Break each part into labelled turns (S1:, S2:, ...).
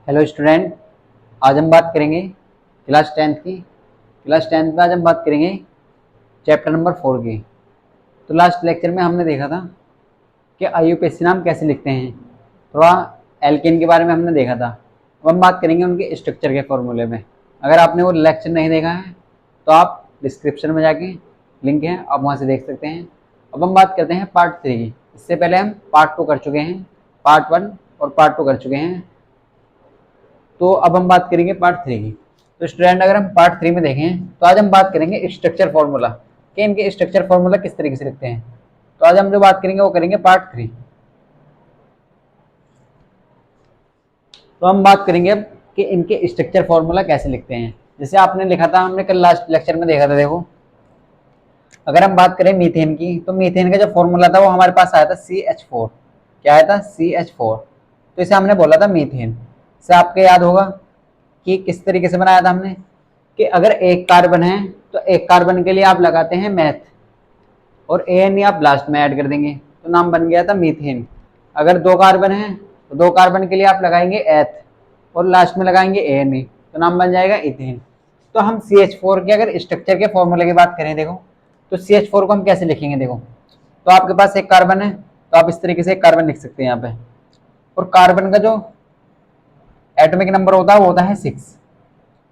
S1: Hello student, आज हम बात करेंगे क्लास टेंथ की। क्लास टेंथ में आज हम बात करेंगे चैप्टर नंबर 4 की। तो लास्ट लेक्चर में हमने देखा था कि आईयूपीएसी नाम कैसे लिखते हैं, थोड़ा एल्केन के बारे में हमने देखा था। अब हम बात करेंगे उनके स्ट्रक्चर के फॉर्मूले में। अगर आपने वो लेक्चर नहीं देखा है तो आप डिस्क्रिप्शन में जाके लिंक है, आप वहाँ से देख सकते हैं। अब हम बात करते हैं पार्ट 3 की। इससे पहले हम पार्ट 2 कर चुके हैं, पार्ट 1 और पार्ट 2 कर चुके हैं। तो अब हम बात करेंगे पार्ट 3 की। तो स्टूडेंट, अगर हम पार्ट 3 में देखें तो आज हम बात करेंगे स्ट्रक्चर फॉर्मूला कि इनके स्ट्रक्चर फॉर्मूला किस तरीके से लिखते हैं। तो आज हम जो बात करेंगे वो करेंगे पार्ट 3। तो हम बात करेंगे अब कि इनके स्ट्रक्चर फॉर्मूला कैसे लिखते हैं। जैसे आपने लिखा था, हमने कल लास्ट लेक्चर में देखा था। देखो, अगर हम बात करें मीथेन की, तो मीथेन का जो फॉर्मूला था वो हमारे पास आया था CH4। क्या आया था? CH4। तो इसे हमने बोला था मीथेन। से आपके याद होगा कि किस तरीके से बनाया था हमने, कि अगर एक कार्बन है तो एक कार्बन के लिए आप लगाते हैं मैथ और ANE आप लास्ट में ऐड कर देंगे, तो नाम बन गया था मीथेन। अगर दो कार्बन है तो दो कार्बन के लिए आप लगाएंगे एथ और लास्ट में लगाएंगे ANE, तो नाम बन जाएगा इथेन। तो हम CH4 के अगर स्ट्रक्चर के फॉर्मूले की बात करें, देखो तो CH4 को हम कैसे लिखेंगे। देखो, तो आपके पास एक कार्बन है तो आप इस तरीके से एक कार्बन लिख सकते हैं यहाँ पे, और कार्बन का जो एटॉमिक नंबर होता है वो होता है 6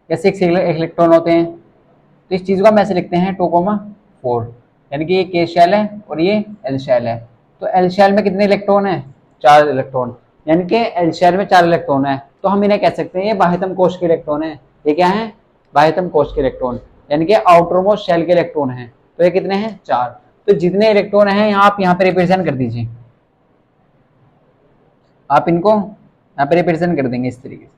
S1: या 6 इलेक्ट्रॉन होते हैं। तो इस चीज को हम ऐसे लिखते हैं 2,4, यानी कि ये K शेल है और ये L शेल है। तो L शेल में कितने इलेक्ट्रॉन है? 4 इलेक्ट्रॉन, यानी कि L शेल में 4 इलेक्ट्रॉन है। तो हम इन्हें कह सकते हैं ये बाह्यतम कोश के इलेक्ट्रॉन है। ये क्या है? बाह्यतम कोश के इलेक्ट्रॉन, यानी कि आउटर मोस्ट शेल के इलेक्ट्रॉन है। तो ये कितने हैं? 4। तो जितने इलेक्ट्रॉन हैं यहाँ आप यहाँ पे रिप्रेजेंट कर दीजिए, आप इनको यहाँ पे रिप्रेजेंट कर देंगे इस तरीके से।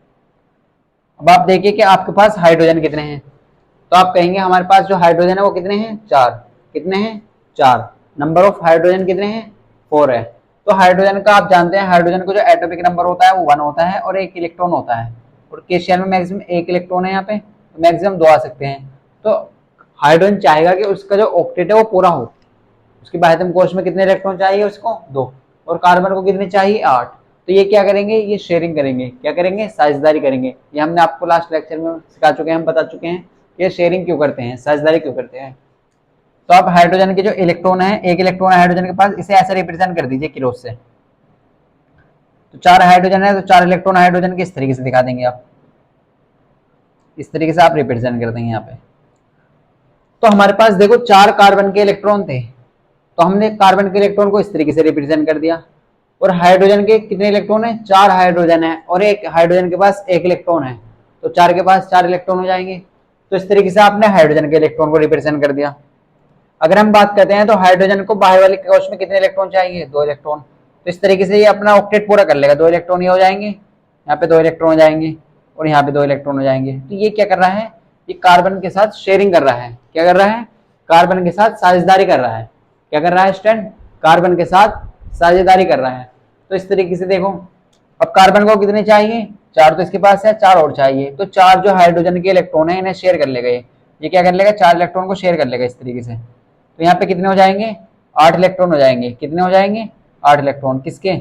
S1: अब आप देखिए कि आपके पास हाइड्रोजन कितने हैं, तो आप कहेंगे हमारे पास जो हाइड्रोजन है वो कितने हैं? 4। कितने हैं? 4। नंबर ऑफ हाइड्रोजन कितने हैं? 4 है। तो हाइड्रोजन का आप जानते हैं, हाइड्रोजन का जो एटॉमिक नंबर होता है वो 1 होता है और 1 इलेक्ट्रॉन होता है, और K शेल में मैक्सिमम 1 इलेक्ट्रॉन है यहाँ पे, तो मैक्सिमम 2 आ सकते हैं। तो हाइड्रोजन चाहेगा कि उसका जो ऑक्टेट है वो पूरा हो, उसकी बाह्यतम कोश में कितने इलेक्ट्रॉन चाहिए उसको? 2। और कार्बन को कितने चाहिए? 8। तो ये क्या करेंगे? ये शेयरिंग करेंगे। क्या करेंगे? साझेदारी करेंगे। ये हमने आपको लास्ट लेक्चर में सिखा चुके हैं, हम बता चुके हैं ये शेयरिंग क्यों करते हैं, साझेदारी क्यों करते हैं। तो आप हाइड्रोजन के जो इलेक्ट्रॉन है, 1 इलेक्ट्रॉन है हाइड्रोजन के पास, इसे ऐसे रिप्रेजेंट कर दीजिए किरोस से। तो 4 हाइड्रोजन है तो 4 इलेक्ट्रॉन हाइड्रोजन के इस तरीके से दिखा देंगे आप, इस तरीके से आप रिप्रेजेंट कर देंगे यहाँ पे। तो हमारे पास देखो 4 कार्बन के इलेक्ट्रॉन थे, तो हमने कार्बन के इलेक्ट्रॉन को इस तरीके से रिप्रेजेंट कर दिया। और हाइड्रोजन के कितने इलेक्ट्रॉन है? 4 हाइड्रोजन है और एक हाइड्रोजन के पास 1 इलेक्ट्रॉन है, तो 4 के पास 4 इलेक्ट्रॉन हो जाएंगे। तो इस तरीके से आपने हाइड्रोजन के इलेक्ट्रॉन को रिप्रेजेंट कर दिया। अगर हम बात करते हैं तो हाइड्रोजन को बाहर वाले कोश में कितने इलेक्ट्रॉन चाहिए? 2 इलेक्ट्रॉन। तो इस तरीके से ये अपना ऑक्टेट पूरा कर लेगा। 2 इलेक्ट्रॉन ये हो जाएंगे, यहाँ पे 2 इलेक्ट्रॉन हो जाएंगे और यहाँ पे 2 इलेक्ट्रॉन हो जाएंगे। तो ये क्या कर रहा है? ये कार्बन के साथ शेयरिंग कर रहा है। क्या कर रहा है? कार्बन के साथ साझेदारी कर रहा है। क्या कर रहा है स्टूडेंट? कार्बन के साथ साझेदारी कर रहा है। तो इस तरीके से देखो, अब कार्बन को कितने चाहिए? 4 तो इसके पास है, 4 और चाहिए। तो 4 जो हाइड्रोजन के इलेक्ट्रॉन है इन्हें शेयर कर लेगा। ये क्या कर लेगा? 4 इलेक्ट्रॉन को शेयर कर लेगा इस तरीके से। तो यहाँ पे कितने हो जाएंगे? 8 इलेक्ट्रॉन हो जाएंगे। कितने हो जाएंगे? 8 इलेक्ट्रॉन। किसके?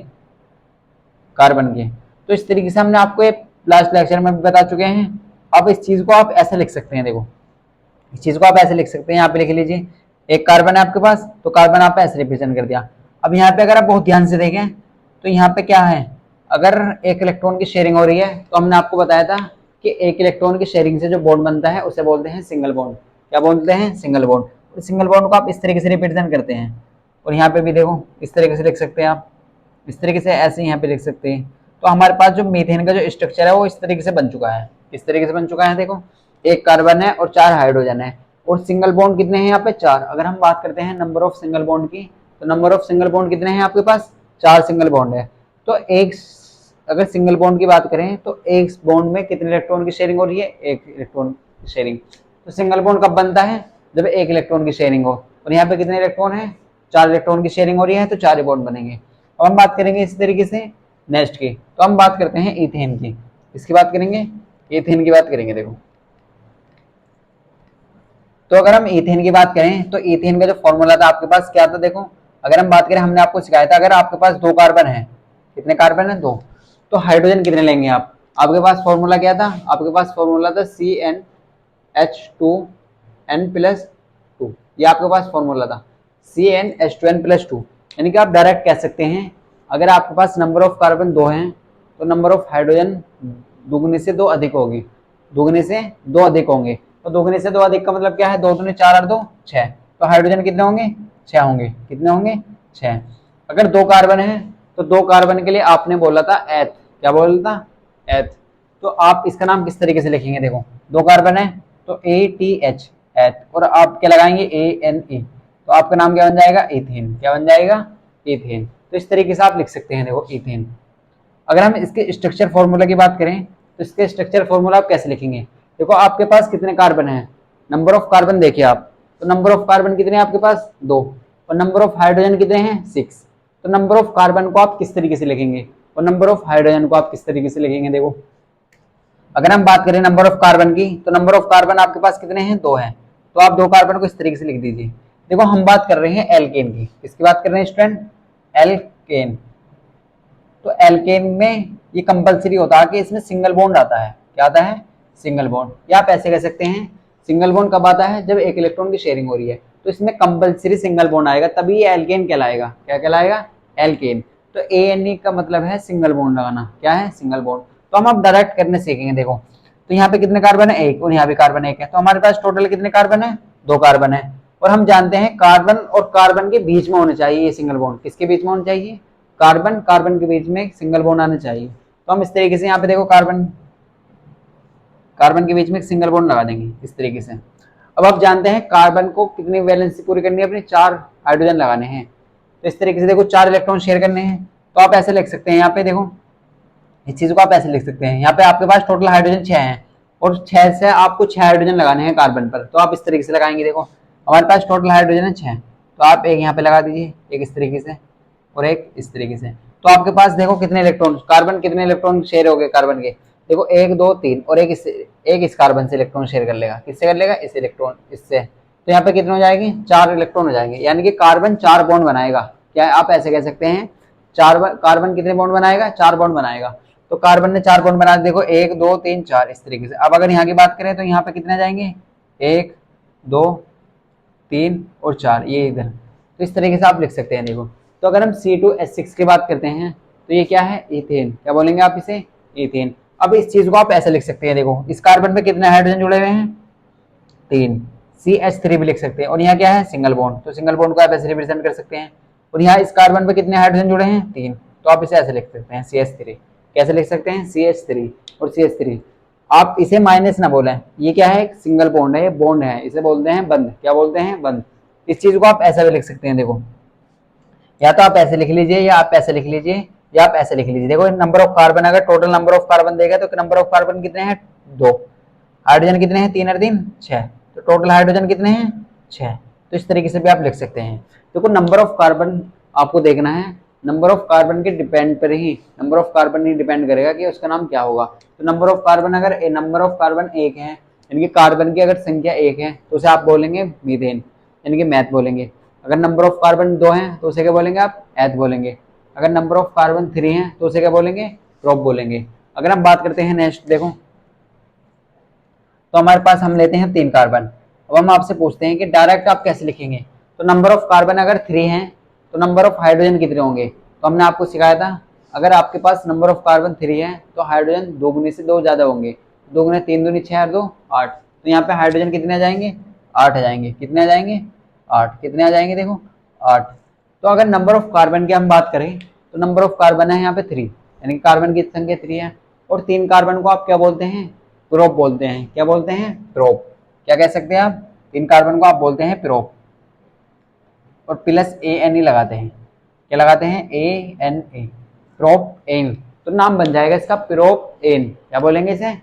S1: कार्बन के। तो इस तरीके से हमने आपको एक लास्ट लेक्चर में बता चुके हैं। अब इस चीज को आप ऐसे लिख सकते हैं। देखो, इस चीज को आप ऐसे लिख सकते हैं, यहाँ पे लिख लीजिए। एक कार्बन है आपके पास, तो कार्बन आप ऐसे रिप्रेजेंट कर दिया। अब यहाँ पे अगर आप बहुत ध्यान से देखें तो यहाँ पे क्या है? अगर 1 इलेक्ट्रॉन की शेयरिंग हो रही है तो हमने आपको बताया था कि 1 इलेक्ट्रॉन की शेयरिंग से जो बॉन्ड बनता है उसे बोलते हैं सिंगल बॉन्ड। क्या बोलते हैं? Single bond. तो सिंगल बॉन्ड को आप इस तरीके से रिप्रेजेंट करते हैं। और यहाँ पे भी देखो इस तरीके से लिख सकते हैं आप, इस तरीके से ऐसे यहाँ पे लिख सकते हैं। तो हमारे पास जो मीथेन का जो स्ट्रक्चर है वो इस तरीके से बन चुका है। इस तरीके से बन चुका है। देखो, 1 कार्बन है और 4 हाइड्रोजन है, और सिंगल बॉन्ड कितने हैं यहाँ पे? 4। अगर हम बात करते हैं नंबर ऑफ सिंगल बॉन्ड की, तो नंबर ऑफ सिंगल बॉन्ड कितने हैं आपके पास? 4 सिंगल बॉन्ड है। तो एक अगर सिंगल बॉन्ड की बात करें तो एक बॉन्ड में कितने इलेक्ट्रॉन की शेयरिंग हो रही है? 1 इलेक्ट्रॉन की शेयरिंग। तो सिंगल बॉन्ड कब बनता है? जब 1 इलेक्ट्रॉन की शेयरिंग हो। और यहाँ पे कितने इलेक्ट्रॉन है? 4 इलेक्ट्रॉन की शेयरिंग हो रही है, तो 4 बॉन्ड बनेंगे। अब हम बात करेंगे इस तरीके से नेक्स्ट की। तो हम बात करते हैं इथेन की। इसकी बात करेंगे, इथेन की बात करेंगे। देखो, तो अगर हम इथेन की बात करें तो इथेन का जो फॉर्मूला था आपके पास क्या था? देखो, अगर हम बात करें, हमने आपको सिखाया था अगर आपके पास 2 कार्बन है, कितने कार्बन है? 2। तो हाइड्रोजन कितने लेंगे आप? आपके पास फॉर्मूला क्या था, आपके पास फॉर्मूला था CnH2n+2, ये आपके पास फॉर्मूला था CnH2n+2। यानी कि आप डायरेक्ट कह सकते हैं अगर आपके पास नंबर ऑफ कार्बन 2 हैं तो नंबर ऑफ हाइड्रोजन दुगने से 2 अधिक होगी, दुगने से 2 अधिक होंगे। तो दुगने से 2 अधिक का मतलब क्या है, 2 दूनी 4 और 2 6, तो हाइड्रोजन कितने होंगे, 6 होंगे। कितने होंगे, 6। अगर 2 कार्बन है तो 2 कार्बन के लिए आपने बोला था एथ, क्या बोला था, एथ। तो आप इसका नाम किस तरीके से लिखेंगे, देखो 2 कार्बन है तो ATH, एथ, और आप क्या लगाएंगे ANE, तो आपका नाम क्या बन जाएगा, इथेन। क्या बन जाएगा, इथेन। तो इस तरीके से आप लिख सकते हैं, देखो इथेन। अगर हम इसके स्ट्रक्चर फॉर्मूला की बात करें तो इसके स्ट्रक्चर फॉर्मूला आप कैसे लिखेंगे, देखो आपके पास कितने कार्बन है, नंबर ऑफ कार्बन देखिए आप, तो नंबर ऑफ कार्बन कितने हैं आपके पास, 2, और नंबर ऑफ हाइड्रोजन कितने हैं, 6। तो नंबर ऑफ कार्बन को आप किस तरीके से लिखेंगे और नंबर ऑफ हाइड्रोजन को आप किस तरीके से लिखेंगे। देखो अगर हम बात करें नंबर ऑफ कार्बन की, तो नंबर ऑफ कार्बन आपके पास कितने हैं, 2 हैं, तो आप 2 कार्बन को इस तरीके से लिख दीजिए। देखो हम बात कर रहे हैं एल्केन की, किसकी बात कर रहे हैं स्टूडेंट, एल्केन। तो एल्केन में ये कंपलसरी होता है कि इसमें सिंगल बॉन्ड आता है, क्या आता है, सिंगल बॉन्ड। या आप ऐसे कह सकते हैं सिंगल बॉन्ड कब आता है, जब एक इलेक्ट्रॉन की शेयरिंग हो रही है, तो इसमें कंपलसरी सिंगल बॉन्ड आएगा, तभी ये एल्केन कहलाएगा। क्या कहलाएगा, एल्केन। तो ANE का मतलब है सिंगल बॉन्ड लगाना, क्या है, सिंगल बॉन्ड। तो हम अब डायरेक्ट करने सीखेंगे। देखो तो यहाँ पे कितने कार्बन है, 1, और यहाँ पे कार्बन 1 है, तो हमारे पास टोटल कितने कार्बन है, 2 कार्बन है। और हम जानते हैं कार्बन और कार्बन के बीच में होना चाहिए ये सिंगल बॉन्ड, किसके बीच में होना चाहिए, कार्बन कार्बन के बीच में सिंगल बॉन्ड आना चाहिए। तो हम इस तरीके से यहाँ पे देखो कार्बन कार्बन के बीच में एक सिंगल बॉन्ड लगा देंगे इस तरीके से। अब आप जानते हैं कार्बन को कितनी वैलेंसी पूरी करनी है, अपने 4 हाइड्रोजन लगाने हैं, तो इस तरीके से देखो 4 इलेक्ट्रॉन शेयर करने हैं। तो आप ऐसे लिख सकते हैं, यहाँ पे देखो इस चीज को आप ऐसे लिख सकते हैं, यहाँ पे आपके पास टोटल हाइड्रोजन 6 हैं और 6 से आपको 6 हाइड्रोजन लगाने हैं कार्बन पर, तो आप इस तरीके से लगाएंगे। देखो हमारे पास टोटल हाइड्रोजन है 6, तो आप एक यहाँ पे लगा दीजिए, एक इस तरीके से और एक इस तरीके से। तो आपके पास देखो कितने इलेक्ट्रॉन, कार्बन कितने इलेक्ट्रॉन शेयर हो गए कार्बन के, देखो 1 2 3, और एक इस कार्बन से इलेक्ट्रॉन शेयर कर लेगा, किससे कर लेगा, इस इलेक्ट्रॉन इससे। तो यहाँ पे कितने हो जाएंगे, 4 इलेक्ट्रॉन हो जाएंगे, यानी कि कार्बन 4 बॉन्ड बनाएगा। क्या आप ऐसे कह सकते हैं, 4 कार्बन कितने बॉन्ड बनाएगा, 4 बॉन्ड बनाएगा। तो कार्बन ने 4 बॉन्ड बना, देखो 1 2 3 4 इस तरीके से। अब अगर यहाँ की बात करें तो यहाँ पे कितने जाएंगे, 1 2 3 और 4, ये इधर। तो इस तरीके से आप लिख सकते हैं। देखो तो अगर हम C2H6 की बात करते हैं तो ये क्या है, इथेन। क्या बोलेंगे आप इसे, इथेन। अब इस चीज को आप ऐसे लिख सकते हैं, देखो इस कार्बन पे कितने हाइड्रोजन जुड़े हुए हैं, 3, CH3 भी लिख सकते हैं, और यहाँ क्या है, सिंगल बॉन्ड, तो सिंगल बॉन्ड को आप ऐसे रिप्रेजेंट कर सकते हैं। और यहाँ इस कार्बन पे कितने हाइड्रोजन जुड़े हैं, 3, तो आप इसे ऐसे लिख सकते हैं CH3। कैसे लिख सकते हैं, CH3 और CH3। आप इसे माइनस ना बोलें, ये क्या है, सिंगल बॉन्ड है, ये बॉन्ड है, इसे बोलते हैं बंद। क्या बोलते हैं, बंद। इस चीज को आप ऐसा भी लिख सकते हैं। देखो या तो आप ऐसे लिख लीजिए, या आप ऐसे लिख लीजिए, या आप ऐसे लिख लीजिए। देखो नंबर ऑफ कार्बन, अगर टोटल नंबर ऑफ कार्बन देगा तो नंबर ऑफ कार्बन कितने हैं, 2, हाइड्रोजन कितने हैं, 3 और 3 6, तो टोटल हाइड्रोजन कितने हैं, 6। तो इस तरीके से भी आप लिख सकते हैं। देखो नंबर ऑफ कार्बन आपको देखना है, नंबर ऑफ कार्बन के डिपेंड पर ही, नंबर ऑफ कार्बन ही डिपेंड करेगा कि उसका नाम क्या होगा। तो नंबर ऑफ कार्बन, अगर नंबर ऑफ कार्बन 1 है, यानी कि कार्बन की अगर संख्या 1 है तो उसे आप बोलेंगे मीथेन, यानी कि मैथ बोलेंगे। अगर नंबर ऑफ कार्बन 2 है तो उसे क्या बोलेंगे आप, एथ बोलेंगे। अगर नंबर ऑफ कार्बन 3 है तो उसे क्या बोलेंगे, प्रोप बोलेंगे। अगर हम बात करते हैं नेक्स्ट, देखो तो हमारे पास हम लेते हैं 3 कार्बन। अब हम आपसे पूछते हैं कि डायरेक्ट आप कैसे लिखेंगे। तो नंबर ऑफ कार्बन अगर 3 है तो नंबर ऑफ हाइड्रोजन कितने होंगे, तो हमने आपको सिखाया था अगर आपके पास नंबर ऑफ कार्बन 3 है तो हाइड्रोजन दोगुने से 2 ज्यादा होंगे, दोगुने 3 दूनी 6 और 2 8, तो यहाँ पे हाइड्रोजन कितने आ जाएंगे, 8 आ जाएंगे। कितने आ जाएंगे, 8। कितने आ जाएंगे, देखो 8। तो अगर नंबर ऑफ कार्बन की हम बात करें तो नंबर ऑफ कार्बन है यहाँ पे 3, यानी कार्बन की संख्या 3 है, और 3 कार्बन को आप क्या बोलते हैं, प्रोप बोलते हैं। क्या बोलते हैं, प्रोप। क्या कह सकते हैं आप, 3 कार्बन को आप बोलते हैं प्रोप, और प्लस ANE लगाते हैं। क्या लगाते हैं, ANA, प्रोप एन। तो नाम बन जाएगा इसका प्रोप एन। क्या बोलेंगे इसे,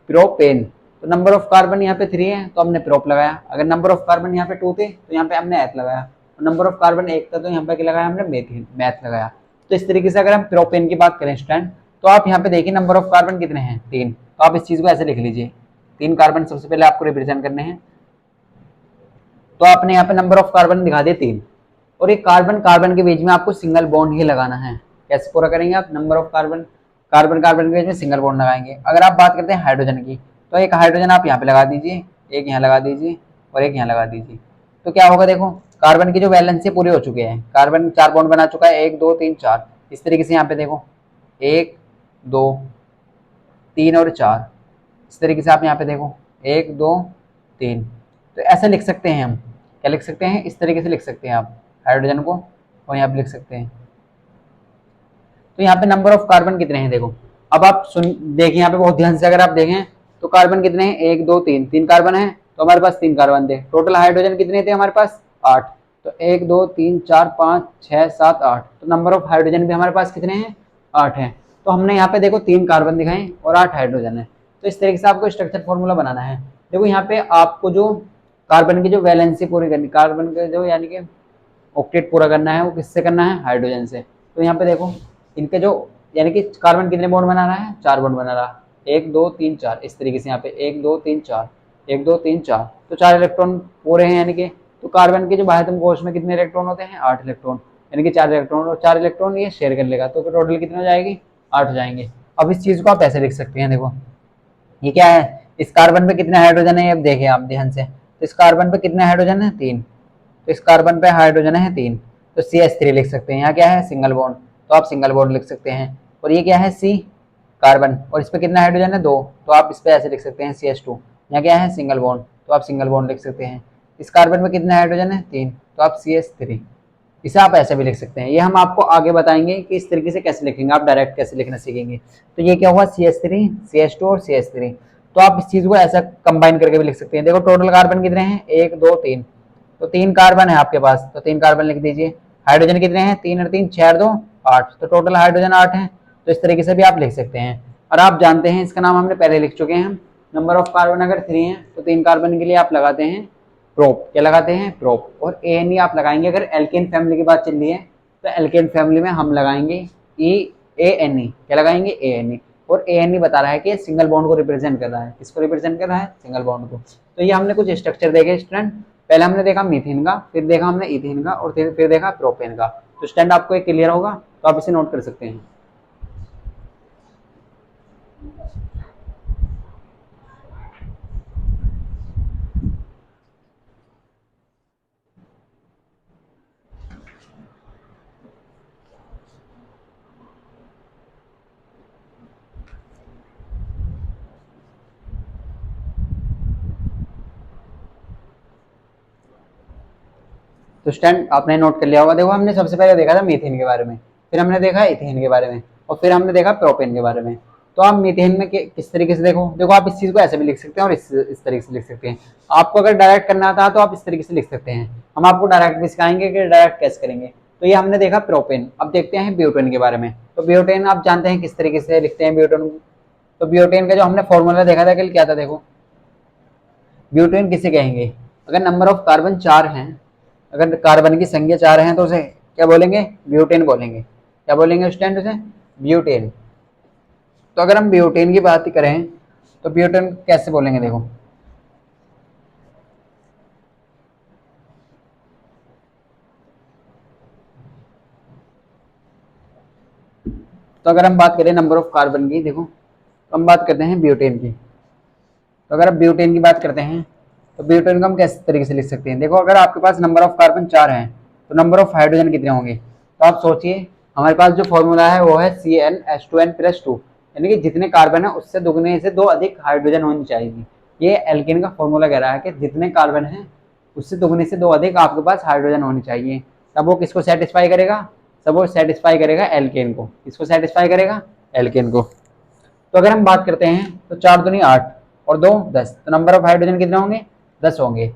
S1: प्रोपेन। तो नंबर ऑफ कार्बन यहाँ पे 3 है तो हमने प्रोप लगाया। अगर नंबर ऑफ कार्बन यहाँ पे 2 थे तो यहाँ पे हमने एथ लगाया, और नंबर ऑफ कार्बन 1 था तो यहाँ पे क्या लगाया हमने, मेथिन, मैथ लगाया। तो इस तरीके से अगर हम प्रोपेन की बात करें स्टूडेंट, तो आप यहाँ पे देखिए नंबर ऑफ कार्बन कितने हैं, 3, तो आप इस चीज को ऐसे लिख लीजिए। 3 कार्बन सबसे पहले आपको रिप्रेजेंट करने हैं, तो आपने यहाँ पे नंबर ऑफ कार्बन दिखा दिए 3, और एक कार्बन कार्बन के बीच में आपको सिंगल बॉन्ड ही लगाना है। कैसे पूरा करेंगे आप, number of carbon carbon carbon के बीच में सिंगल बॉन्ड लगाएंगे। अगर आप बात करते हैं हाइड्रोजन की, तो एक हाइड्रोजन आप यहाँ पे लगा दीजिए, एक यहाँ लगा दीजिए और एक यहाँ लगा दीजिए। तो क्या होगा, देखो कार्बन की जो वैलेंसी पूरे हो चुके हैं, कार्बन 4 बॉन्ड बना चुका है, 1 2 3 4, इस तरीके से यहाँ पे देखो 1 2 3 और 4, इस तरीके से आप यहाँ पे देखो 1 2 3। तो ऐसे लिख सकते हैं हम, क्या लिख सकते हैं, इस तरीके से लिख सकते हैं आप हाइड्रोजन को, और यहाँ पे लिख सकते हैं। तो यहाँ पे नंबर ऑफ कार्बन कितने हैं देखो, अब आप सुन देखिए यहाँ पे बहुत ध्यान से, अगर आप देखें तो कार्बन कितने हैं, 1 2 3, 3 कार्बन है, तो हमारे पास 3 कार्बन थे। टोटल हाइड्रोजन कितने थे हमारे पास, 8। तो 1 2 3 4 5 6 7 8, तो नंबर ऑफ हाइड्रोजन भी हमारे पास कितने हैं, 8 हैं। तो हमने यहाँ पे देखो 3 कार्बन दिखाए और 8 हाइड्रोजन है। तो इस तरीके से आपको स्ट्रक्चर फॉर्मूला बनाना है। देखो यहाँ पे आपको जो कार्बन की जो वैलेंसी पूरी करनी, कार्बन के जो यानी कि ऑक्टेट पूरा करना है, वो किससे करना है, हाइड्रोजन से। तो यहाँ पे देखो इनके जो यानी कि कार्बन कितने बॉन्ड बना रहा है, 4 बॉन्ड बना रहा है, 1 2 3 4, इस तरीके से यहाँ पे 1 2 3 4, 1 2 3 4, तो 4 इलेक्ट्रॉन पूरे हैं यानी कि। तो कार्बन के जो बाह्यतम कोश में कितने इलेक्ट्रॉन होते हैं, 8 इलेक्ट्रॉन, यानी कि 4 इलेक्ट्रॉन, और 4 इलेक्ट्रॉन ये शेयर कर लेगा, तो टोटल कितने हो जाएगी, 8 हो जाएंगे। अब इस चीज को आप ऐसे लिख सकते हैं, देखो ये क्या है, इस कार्बन पे कितने हाइड्रोजन है, अब देखिए आप ध्यान से, तो इस कार्बन पे कितने हाइड्रोजन है, 3, तो इस कार्बन पे हाइड्रोजन है 3, तो CH3 लिख सकते हैं। यहाँ क्या है, सिंगल बॉन्ड, तो आप सिंगल बॉन्ड लिख सकते हैं। और ये क्या है, C कार्बन, और इस पे कितना हाइड्रोजन है, 2, तो आप इस पे ऐसे लिख सकते हैं CH2। यहाँ क्या है, सिंगल बॉन्ड, तो आप सिंगल बॉन्ड लिख सकते हैं। इस कार्बन में कितने हाइड्रोजन है, 3, तो आप CH3, इसे आप ऐसे भी लिख सकते हैं। ये हम आपको आगे बताएंगे कि इस तरीके से कैसे लिखेंगे, आप डायरेक्ट कैसे लिखना सीखेंगे। तो ये क्या हुआ, CH3 CH2 और CH3। तो आप इस चीज को ऐसा कंबाइन करके भी लिख सकते हैं। देखो टोटल कार्बन कितने हैं, 1 2 3, तो 3 कार्बन है आपके पास, तो 3 कार्बन लिख दीजिए। हाइड्रोजन कितने हैं, 3 और 3 6 और 2 8, तो टोटल हाइड्रोजन 8 है। तो इस तरीके से भी आप लिख सकते हैं। और आप जानते हैं इसका नाम हमने पहले लिख चुके हैं, नंबर ऑफ कार्बन अगर 3 है तो 3 कार्बन के लिए आप लगाते हैं प्रोप, क्या लगाते हैं, प्रोप। और ANE आप लगाएंगे, अगर एल्केन फैमिली की बात चल रही है तो एल्केन फैमिली में हम लगाएंगे ANE, क्या लगाएंगे, ANE। और ANE बता रहा है कि सिंगल बॉन्ड को रिप्रेजेंट कर रहा है, किसको रिप्रेजेंट कर रहा है, सिंगल बॉन्ड को। तो ये हमने कुछ स्ट्रक्चर देखे स्टूडेंट, पहले हमने देखा मीथेन का, फिर देखा हमने इथेन का, और फिर देखा प्रोपेन का। तो स्टैंड आपको एक क्लियर होगा, तो आप इसे नोट कर सकते हैं। तो स्टैंड आपने नोट कर लिया होगा। देखो हमने सबसे पहले देखा था मीथेन के बारे में, फिर हमने देखा इथेन के बारे में, और फिर हमने देखा प्रोपेन के बारे में। तो आप मीथेन में किस तरीके से देखो आप इस चीज को ऐसे भी लिख सकते हैं और इस तरीके से लिख सकते हैं। आपको अगर डायरेक्ट करना था तो आप इस तरीके से लिख सकते हैं, हम आपको डायरेक्ट भी सिखाएंगे कि डायरेक्ट कैसे करेंगे। तो ये हमने देखा प्रोपेन। अब देखते हैं ब्यूटेन के बारे में। तो ब्यूटेन आप जानते हैं किस तरीके से लिखते हैं ब्यूटेन को। तो ब्यूटेन का जो हमने फॉर्मूला देखा था कल, क्या था, देखो ब्यूटेन किसे कहेंगे, अगर नंबर ऑफ कार्बन 4 हैं, अगर कार्बन की संख्या 4 है तो उसे क्या बोलेंगे, ब्यूटेन बोलेंगे। क्या बोलेंगे स्टूडेंट, उसे ब्यूटेन। तो अगर हम ब्यूटेन की बात करें तो ब्यूटेन कैसे बोलेंगे, देखो तो अगर हम बात करें नंबर ऑफ कार्बन की, देखो तो हम बात करते हैं ब्यूटेन की। तो अगर आप ब्यूटेन की बात करते हैं तो ब्यूटेन को हम किस तरीके से लिख सकते हैं, देखो अगर आपके पास नंबर ऑफ कार्बन 4 हैं तो नंबर ऑफ हाइड्रोजन कितने होंगे। तो आप सोचिए, हमारे पास जो फॉर्मूला है वो है CnH2n+2, यानी कि जितने कार्बन है उससे दुगने से 2 अधिक हाइड्रोजन होनी चाहिए। ये एल्केन का फॉर्मूला कह रहा है कि जितने कार्बन है उससे दुगने से 2 अधिक आपके पास हाइड्रोजन होनी चाहिए। तब वो किसको सेटिस्फाई करेगा, सब वो सेटिस्फाई करेगा एल्केन को। किसको सेटिस्फाई करेगा, एल्केन को। तो अगर हम बात करते हैं तो 4 दूनी 8 और 2 10, तो नंबर ऑफ हाइड्रोजन कितने होंगे, 10 होंगे।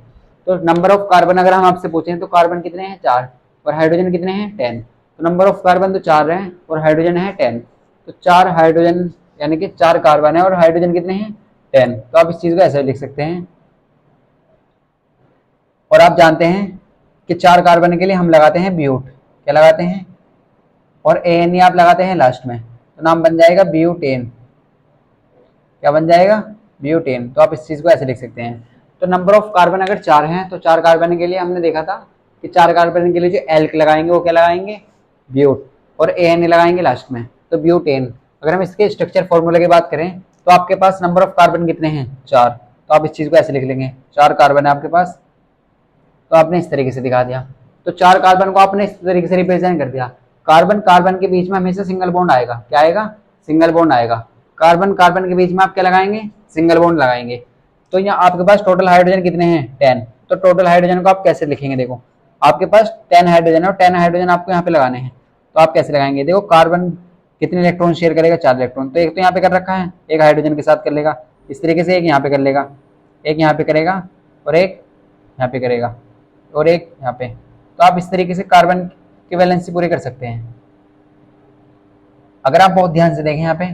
S1: तो नंबर ऑफ कार्बन अगर हम आपसे पूछें तो कार्बन कितने हैं, 4, और हाइड्रोजन कितने हैं, 10। तो नंबर ऑफ कार्बन तो 4 है और हाइड्रोजन है 10, तो 4 हाइड्रोजन यानी कि 4 कार्बन है और हाइड्रोजन कितने हैं, 10। तो आप इस चीज को ऐसे लिख सकते हैं। और आप जानते हैं कि 4 कार्बन के लिए हम लगाते हैं ब्यूट, क्या लगाते हैं, और ANE आप लगाते हैं लास्ट में, तो नाम बन जाएगा ब्यूटेन। क्या बन जाएगा, ब्यूटेन। तो आप इस चीज को ऐसे लिख सकते हैं। तो नंबर ऑफ कार्बन अगर 4 हैं तो 4 कार्बन के लिए हमने देखा था कि 4 कार्बन के लिए जो एल्क लगाएंगे वो क्या लगाएंगे, ब्यूट, और ANE लगाएंगे लास्ट में, तो ब्यूटेन। अगर हम इसके स्ट्रक्चर फॉर्मूला की बात करें तो आपके पास नंबर ऑफ कार्बन कितने हैं 4, तो आप इस चीज को ऐसे लिख लेंगे 4 कार्बन है आपके पास, तो आपने इस तरीके से दिखा दिया। तो 4 कार्बन को आपने इस तरीके से रिप्रेजेंट कर दिया। कार्बन कार्बन के बीच में हमेशा सिंगल बॉन्ड आएगा, क्या आएगा, सिंगल बॉन्ड आएगा। कार्बन कार्बन के बीच में आप क्या लगाएंगे, सिंगल बॉन्ड लगाएंगे। तो यहाँ आपके पास टोटल हाइड्रोजन कितने हैं 10, तो टोटल हाइड्रोजन को आप कैसे लिखेंगे, देखो आपके पास 10 हाइड्रोजन है और 10 हाइड्रोजन आपको यहाँ पे लगाने हैं, तो आप कैसे लगाएंगे, देखो कार्बन कितने इलेक्ट्रॉन शेयर करेगा, 4 इलेक्ट्रॉन, तो एक तो यहाँ पे कर रखा है, एक हाइड्रोजन के साथ कर लेगा इस तरीके से, एक यहाँ पे कर लेगा, एक यहाँ पे करेगा और एक यहाँ पे करेगा और एक यहाँ पे। तो आप इस तरीके से कार्बन की वैलेंसी पूरी कर सकते हैं। अगर आप बहुत ध्यान से देखें यहाँ पे,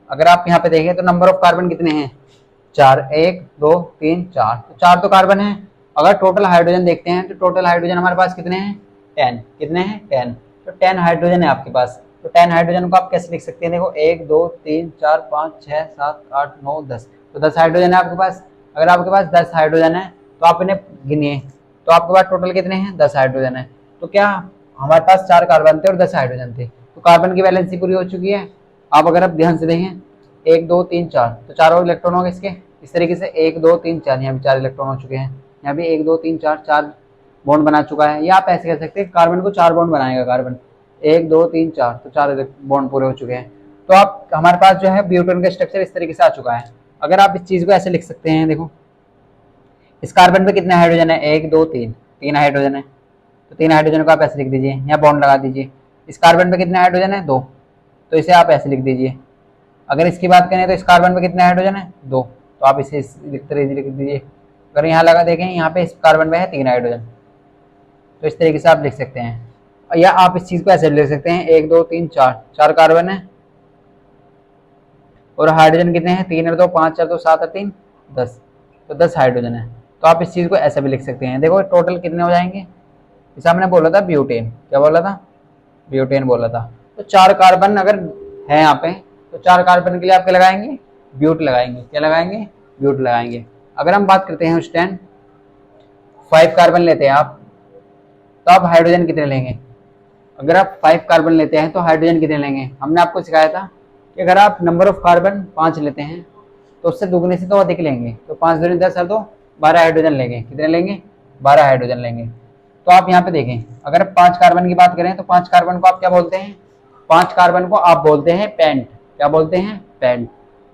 S1: अगर आप यहाँ पे देखें तो नंबर ऑफ कार्बन कितने हैं 4, 1 2 3 4, तो 4 तो कार्बन है। अगर टोटल हाइड्रोजन देखते हैं तो टोटल हाइड्रोजन हमारे पास कितने हैं 10, कितने हैं 10, तो 10 हाइड्रोजन है आपके पास। तो 10 हाइड्रोजन को आप कैसे लिख सकते हैं, देखो 1 2 3 4 5 6 7 8 9 10, तो 10 हाइड्रोजन है आपके पास। अगर आपके पास 10 हाइड्रोजन है तो आप इन्हें गिनिए, तो आपके पास टोटल कितने हैं 10 हाइड्रोजन है। तो क्या हमारे पास 4 कार्बन थे और 10 हाइड्रोजन थे, तो कार्बन की वैलेंसी पूरी हो चुकी है। आप अगर आप ध्यान से देखें 1 2 3 4, तो 4 और इलेक्ट्रॉन हो गए इसके, इस तरीके से 1 2 3 4, यहाँ भी 4 इलेक्ट्रॉन हो चुके हैं, यहाँ भी 1 2 3 4 4 बॉन्ड बना चुका है। या आप ऐसे कह सकते हैं कार्बन को 4 बॉन्ड बनाएगा कार्बन, 1 2 3 4, तो 4 बॉन्ड पूरे हो चुके हैं। तो आप हमारे पास जो है ब्यूटेन का स्ट्रक्चर इस तरीके से आ चुका है। अगर आप इस चीज को ऐसे लिख सकते हैं, देखो इस कार्बन पे कितने हाइड्रोजन है 1 2 3, 3 हाइड्रोजन है, तो 3 हाइड्रोजन को आप ऐसे लिख दीजिए, यहाँ बॉन्ड लगा दीजिए। इस कार्बन पे कितने हाइड्रोजन है 2, तो इसे आप ऐसे लिख दीजिए। अगर इसकी बात करें तो इस कार्बन पे कितने हाइड्रोजन है 2, तो आप इसे लिखते रहिए, लिख दीजिए। अगर यहाँ लगा देखें यहाँ पे इस कार्बन पे है 3 हाइड्रोजन, तो इस तरीके से आप लिख सकते हैं। या आप इस चीज को ऐसे लिख सकते हैं 1 2 3 4, 4 कार्बन है और हाइड्रोजन कितने हैं 3 और 2 5 4 2 7 और 3 10, तो 10 हाइड्रोजन है। तो आप इस चीज को ऐसे भी लिख सकते हैं। देखो टोटल कितने हो जाएंगे, जैसे हमने बोला था ब्यूटेन, क्या बोला था, ब्यूटेन बोला था। तो 4 कार्बन अगर है यहाँ पे, तो 4 कार्बन के लिए आप क्या लगाएंगे, ब्यूट लगाएंगे, क्या लगाएंगे, ब्यूट लगाएंगे। अगर हम बात करते हैं उस टाइम 5 कार्बन लेते हैं आप, तो आप हाइड्रोजन कितने लेंगे, अगर आप 5 कार्बन लेते हैं तो हाइड्रोजन कितने लेंगे। हमने आपको सिखाया था कि अगर आप नंबर ऑफ कार्बन 5 लेते हैं तो उससे दुगने से तो अधिक लेंगे, तो 5 दूनी 10 और 2 12 हाइड्रोजन लेंगे, कितने लेंगे 12 हाइड्रोजन लेंगे। तो आप यहाँ पे देखें, अगर 5 कार्बन की बात करें तो 5 कार्बन को आप क्या बोलते हैं, 5 कार्बन को आप बोलते हैं पेंट, क्या बोलते हैं पेंट,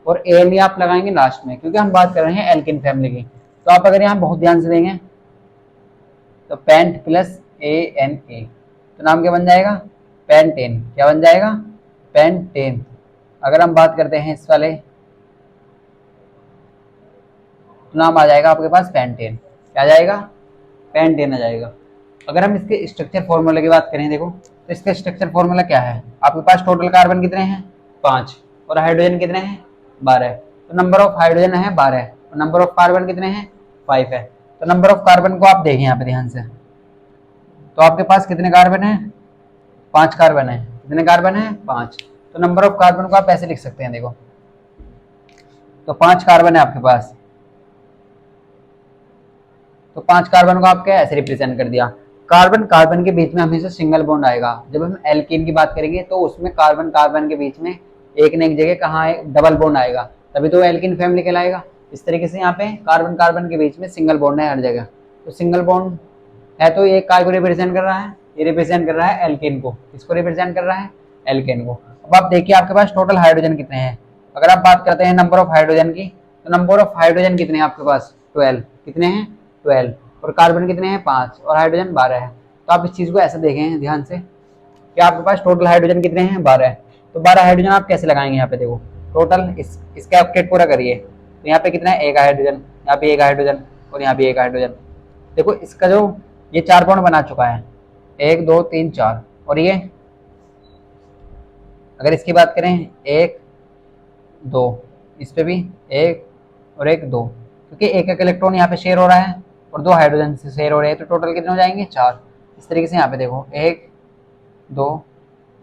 S1: और एन आप लगाएंगे लास्ट में, क्योंकि हम बात कर रहे हैं एल्किन फैमिली की। तो आप अगर यहाँ बहुत ध्यान से देंगे तो पेंट प्लस ANA, तो नाम क्या बन जाएगा, पेंटेन, क्या बन जाएगा, पेंटेन। अगर हम बात करते हैं इस वाले, तो नाम आ जाएगा आपके पास पेंटेन, क्या आ जाएगा, पेंटेन आ जाएगा। अगर हम इसके स्ट्रक्चर फॉर्मूला की बात करें, देखो तो इसका स्ट्रक्चर फॉर्मूला क्या है, आपके पास टोटल कार्बन कितने हैं 5 और हाइड्रोजन कितने हैं 12, तो नंबर ऑफ हाइड्रोजन है 12 और नंबर ऑफ कार्बन कितने हैं 5 है। तो नंबर ऑफ कार्बन को आप देखें यहाँ पे ध्यान से, तो आपके पास कितने कार्बन है 5 कार्बन है, कितने कार्बन है 5, तो नंबर ऑफ कार्बन को आप ऐसे लिख सकते हैं, देखो तो 5 कार्बन है आपके पास, तो 5 कार्बन को आपके ऐसे रिप्रेजेंट कर दिया। कार्बन कार्बन के बीच में हमेशा सिंगल बॉन्ड आएगा। जब हम एल्कीन की बात करेंगे तो उसमें कार्बन कार्बन के बीच में एक न एक जगह कहाँ डबल बॉन्ड आएगा, तभी तो एल्कीन फैमिली कहलाएगा। इस तरीके से यहाँ पे कार्बन कार्बन के बीच में सिंगल बॉन्ड है हर जगह, तो सिंगल बॉन्ड है तो ये काय को रिप्रेजेंट कर रहा है, ये रिप्रेजेंट कर रहा है एल्केन को, इसको रिप्रेजेंट कर रहा है एल्केन को। अब आप देखिए आपके पास टोटल हाइड्रोजन कितने हैं। अगर आप बात करते हैं नंबर ऑफ हाइड्रोजन की, तो नंबर ऑफ हाइड्रोजन कितने हैं आपके पास 12, कितने हैं 12, और कार्बन कितने हैं 5 और हाइड्रोजन 12 है। तो आप इस चीज को ऐसे देखें ध्यान से कि आपके पास टोटल हाइड्रोजन कितने हैं 12 है। तो 12 हाइड्रोजन आप कैसे लगाएंगे, यहाँ पे देखो टोटल इसका ऑक्टेट पूरा करिए, तो यहाँ पे कितना है 1 हाइड्रोजन, यहाँ पे 1 हाइड्रोजन और यहाँ पे 1 हाइड्रोजन। देखो इसका जो ये 4 बॉन्ड बना चुका है 1 2 3 4, और ये अगर इसकी बात करें 1 2, इस पे भी 1 और 1 2, क्योंकि एक एक इलेक्ट्रॉन यहाँ पे शेयर हो रहा है और 2 हाइड्रोजन से शेयर हो रहे हैं, तो टोटल कितने हो जाएंगे 4। इस तरीके से यहाँ पे देखो 1 2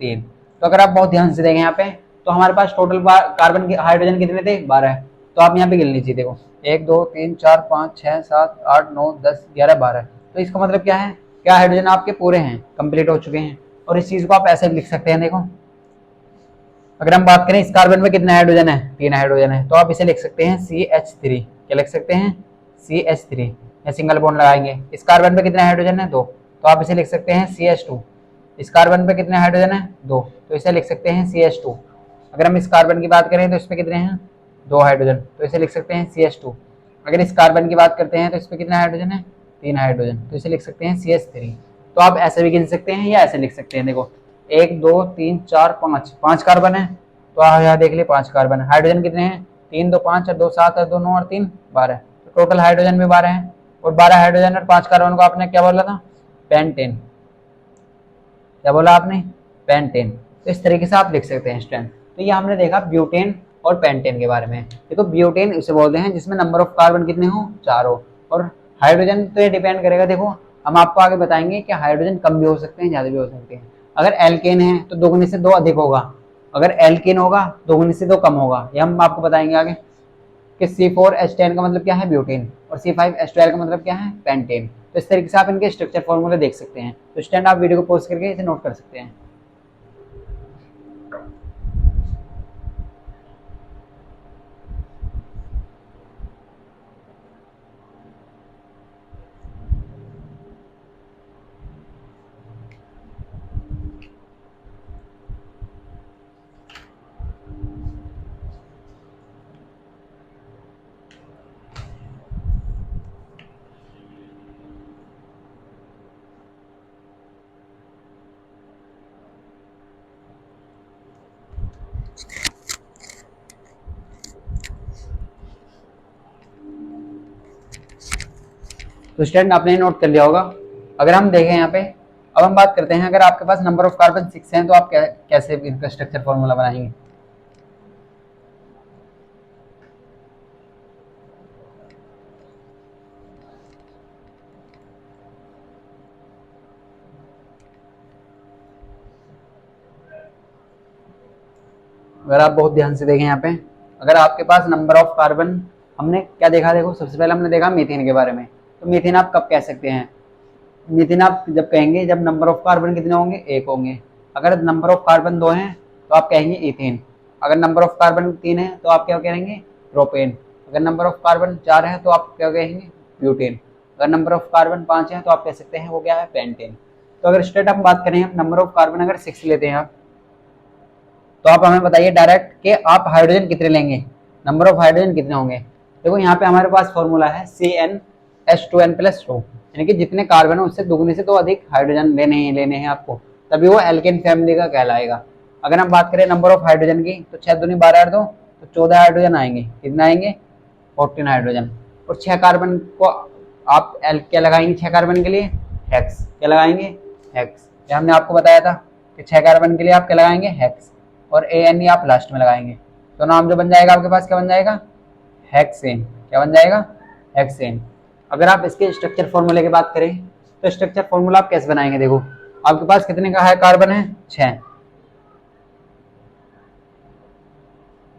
S1: 3, तो अगर आप बहुत ध्यान से देखें यहाँ पे तो हमारे पास टोटल कार्बन के हाइड्रोजन कितने थे 12, तो आप यहाँ पे गिन लीजिए, देखो 1 2 3 4 5 6 7 8 9 10 11 12, तो इसका मतलब क्या है, क्या हाइड्रोजन आपके पूरे हैं, कंप्लीट हो चुके हैं। और इस चीज को आप ऐसे लिख सकते हैं, देखो अगर हम बात करें इस कार्बन में कितने हाइड्रोजन है, 3 हाइड्रोजन है, तो आप इसे लिख सकते हैं CH3। क्या लिख सकते हैं? CH3। या सिंगल बॉन्ड लगाएंगे। इस कार्बन पे कितने हाइड्रोजन है? 2, तो आप इसे लिख सकते हैं CH2। इस कार्बन पे कितने हाइड्रोजन है? 2, तो इसे लिख सकते हैं CH2। अगर हम इस कार्बन की बात करें तो इस पे कितने हैं? 2 हाइड्रोजन, तो इसे लिख सकते हैं CH2। अगर इस कार्बन की बात करते हैं तो इस पे कितने हाइड्रोजन है? 3 हाइड्रोजन, तो इसे लिख सकते हैं CH3। तो आप ऐसे भी गिन सकते हैं या ऐसे लिख सकते हैं। देखो 1 2 3 4 5, 5 कार्बन है, तो यहाँ देख लिए 5 कार्बन। हाइड्रोजन कितने हैं? 3 2 5 और 2 7 और 2 9 और 3 12, तो टोटल हाइड्रोजन भी 12 है। और 12 हाइड्रोजन और 5 कार्बन को आपने क्या बोला था? पेंटेन। क्या बोला आपने? पेंटेन। तो इस तरीके से आप लिख सकते हैं स्ट्रेंथ। तो ये हमने देखा ब्यूटेन और पेंटेन के बारे में। देखो ब्यूटेन उसे बोलते हैं जिसमें नंबर ऑफ कार्बन कितने हो? 4 हो। और हाइड्रोजन तो ये डिपेंड करेगा। देखो हम आपको आगे बताएंगे कि हाइड्रोजन कम भी हो सकते हैं, ज्यादा भी हो सकते हैं। अगर एल्केन है तो 2 गुने से 2 अधिक होगा, अगर एल्केन होगा 2 गुने से 2 कम होगा। ये हम आपको बताएंगे आगे कि C4H10 का मतलब क्या है? ब्यूटेन। और C5H12 का मतलब क्या है? पेंटेन। तो इस तरीके से आप इनके स्ट्रक्चर फॉर्मूले देख सकते हैं। तो स्टैंड आप वीडियो को पॉज करके इसे नोट कर सकते हैं। तो स्टूडेंट आपने नोट कर लिया होगा। अगर हम देखें यहाँ पे, अब हम बात करते हैं अगर आपके पास नंबर ऑफ कार्बन 6 हैं तो आप कैसे इनका स्ट्रक्चर फॉर्मूला बनाएंगे। अगर आप बहुत ध्यान से देखें यहाँ पे, अगर आपके पास नंबर ऑफ कार्बन, हमने क्या देखा? देखो सबसे पहले हमने देखा मीथेन के बारे में। तो मीथेन आप कब कह सकते हैं? मीथेन आप जब कहेंगे जब नंबर ऑफ कार्बन कितने होंगे? 1 होंगे। अगर नंबर ऑफ कार्बन 2 हैं तो आप कहेंगे इथेन। अगर नंबर ऑफ कार्बन 3 है तो आप क्या कहेंगे? प्रोपेन। अगर नंबर ऑफ कार्बन 4 है तो आप क्या कहेंगे? ब्यूटेन। अगर नंबर ऑफ कार्बन 5 है तो आप कह सकते हैं वो क्या है? पेंटेन। तो अगर स्ट्रेट हम बात करें नंबर ऑफ कार्बन अगर 6 लेते हैं आप, तो आप हमें बताइए डायरेक्ट कि आप हाइड्रोजन कितने लेंगे, नंबर ऑफ हाइड्रोजन कितने होंगे। देखो यहाँ पे हमारे पास फॉर्मूला है CnH2n+2, यानी कि जितने कार्बन है उससे दुगने से तो अधिक हाइड्रोजन लेने हैं आपको, तभी वो एल्केन फैमिली का कहलाएगा। अगर हम बात करें नंबर ऑफ हाइड्रोजन की तो 6 दूनी 12 2, तो 14 हाइड्रोजन आएंगे। कितना आएंगे? 14 हाइड्रोजन। और 6 कार्बन को आप क्या लगाएंगे? 6 कार्बन के लिए हेक्स। क्या लगाएंगे? हेक्स। ये हमने आपको बताया था कि 6 कार्बन के लिए आप क्या लगाएंगे? हेक्स। और ANE आप लास्ट में लगाएंगे, तो नाम जो बन जाएगा आपके पास क्या बन जाएगा? हेक्सेन। क्या बन जाएगा? हेक्सेन। अगर आप इसके स्ट्रक्चर फॉर्मूले की बात करें तो स्ट्रक्चर फॉर्मूला आप कैसे बनाएंगे? देखो आपके पास कितने का है कार्बन है? 6,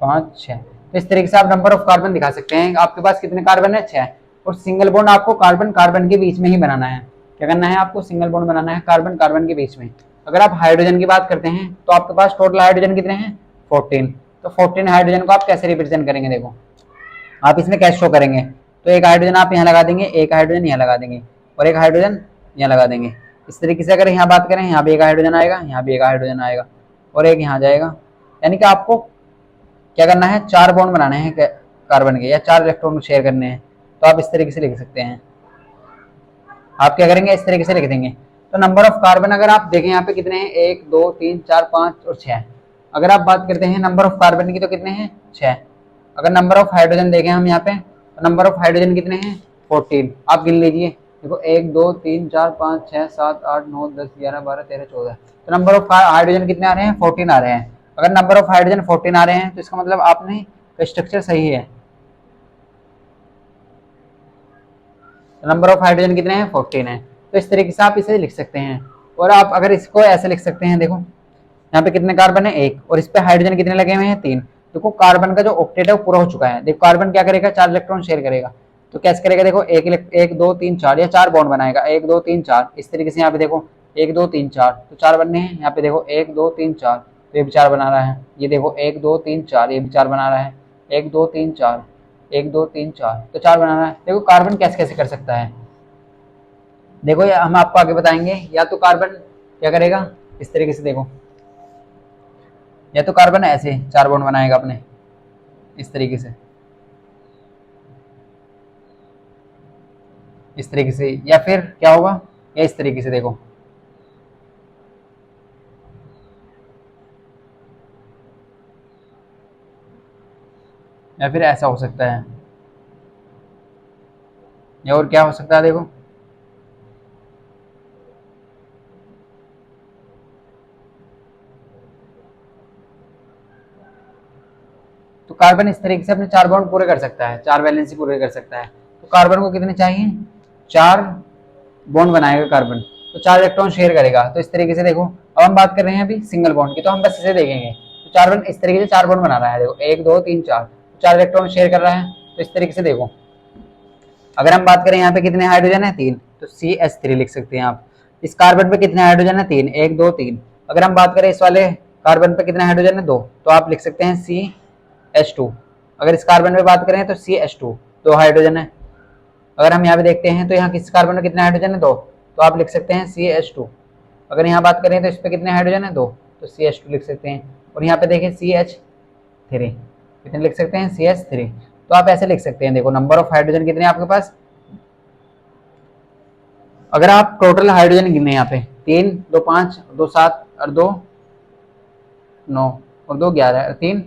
S1: 5 6। तो इस तरीके से आप नंबर ऑफ कार्बन दिखा सकते हैं। आपके पास कितने कार्बन है? 6। और सिंगल बॉन्ड आपको कार्बन कार्बन के बीच में ही बनाना है। क्या करना है आपको? सिंगल बॉन्ड बनाना है कार्बन कार्बन के बीच में। अगर आप हाइड्रोजन की बात करते हैं तो आपके पास टोटल हाइड्रोजन कितने हैं? 14। तो 14 हाइड्रोजन को आप कैसे रिप्रेजेंट करेंगे? देखो आप इसमें कैसे शो करेंगे? तो एक हाइड्रोजन आप यहाँ लगा देंगे, एक हाइड्रोजन यहाँ लगा देंगे, और एक हाइड्रोजन यहाँ लगा देंगे। इस तरीके से अगर यहाँ बात करें, यहाँ भी एक हाइड्रोजन आएगा, यहाँ भी एक हाइड्रोजन आएगा, और एक यहाँ जाएगा। यानी कि आपको क्या करना है? 4 बॉन्ड बनाने हैं कार्बन के, या 4 इलेक्ट्रॉन शेयर करने हैं। तो आप इस तरीके से लिख सकते हैं। आप क्या करेंगे? इस तरीके से लिख देंगे। तो नंबर ऑफ कार्बन अगर आप देखें यहाँ पे कितने हैं? 1 2 3 4 5 और 6। अगर आप बात करते हैं नंबर ऑफ कार्बन की तो कितने हैं? 6। अगर नंबर ऑफ हाइड्रोजन देखें हम यहाँ पे, तो नंबर ऑफ हाइड्रोजन कितने हैं? 14। आप गिन लीजिए। देखो 1 2 3 4 5 6 7 8 9 10 11 12 13 14। तो नंबर ऑफ हाइड्रोजन कितने आ रहे हैं? 14 आ रहे हैं। अगर नंबर ऑफ हाइड्रोजन 14 आ रहे हैं तो इसका मतलब आपने स्ट्रक्चर सही है। नंबर ऑफ हाइड्रोजन कितने हैं? 14 है। तो इस तरीके से आप इसे लिख सकते हैं। और आप अगर इसको ऐसे लिख सकते हैं, देखो यहाँ पे कितने कार्बन है? 1, और इस पे हाइड्रोजन कितने लगे हुए हैं? 3। देखो कार्बन का जो ऑक्टेट है वो पूरा हो चुका है। देखो कार्बन क्या करेगा? 4 इलेक्ट्रॉन शेयर करेगा। तो कैसे करेगा? देखो 1 2 3 4 या 4 बॉन्ड बनाएगा, 1 2 3 4। इस तरीके से यहाँ पे देखो 1 2 3 4, तो 4 बनने हैं। यहाँ पे देखो 1 2 3 4, तो ये भी 4 बना रहा है। ये देखो 1 2 3 4, ये भी 4 बना रहा है। 1 2 3 4, 1 2 3 4, तो 4 बना रहा है। देखो कार्बन कैसे कैसे कर सकता है, देखो ये हम आपको आगे बताएंगे। या तो कार्बन क्या करेगा इस तरीके से, देखो या तो कार्बन ऐसे 4 बॉन्ड बनाएगा अपने इस तरीके से, इस तरीके से, या फिर क्या होगा, या इस तरीके से देखो, या फिर ऐसा हो सकता है, या और क्या हो सकता है देखो, तो कार्बन इस तरीके से अपने 4 बॉन्ड पूरे कर सकता है, 4 वैलेंसी पूरे कर सकता है। तो कार्बन को कितने चाहिए, 4 बॉन्ड बनाएगा कार्बन, तो 4 इलेक्ट्रॉन शेयर करेगा। तो इस तरीके से देखो, अब हम बात कर रहे हैं अभी सिंगल बॉन्ड की, तो हम बस इसे देखेंगे। तो कार्बन इस तरीके से 4 बॉन्ड बना रहा है, देखो 1 2 3 4, 4 इलेक्ट्रॉन शेयर कर रहा है। तो इस तरीके से देखो, अगर हम बात करें यहाँ पे कितने हाइड्रोजन है 3, तो CH3 लिख सकते हैं आप। इस कार्बन पे कितने हाइड्रोजन है 3, 1 2 3। अगर हम बात करें इस वाले कार्बन पे कितने हाइड्रोजन है 2, तो आप लिख सकते हैं CH2। अगर इस कार्बन पे बात करें तो CH2 2 हाइड्रोजन है। अगर हम यहाँ पे देखते हैं तो यहाँ किस कार्बन में कितने हाइड्रोजन है 2, तो आप लिख सकते हैं CH2। अगर यहाँ बात करें तो इस पे कितने हाइड्रोजन है 2, तो CH2 लिख सकते हैं। और यहाँ पे देखें CH3, कितने लिख सकते हैं CH3। तो आप ऐसे लिख सकते हैं, देखो नंबर ऑफ हाइड्रोजन कितने आपके पास। अगर आप टोटल हाइड्रोजन गिने यहाँ पे 3 2 5 2 7 और 2 9 और 2 11 और 3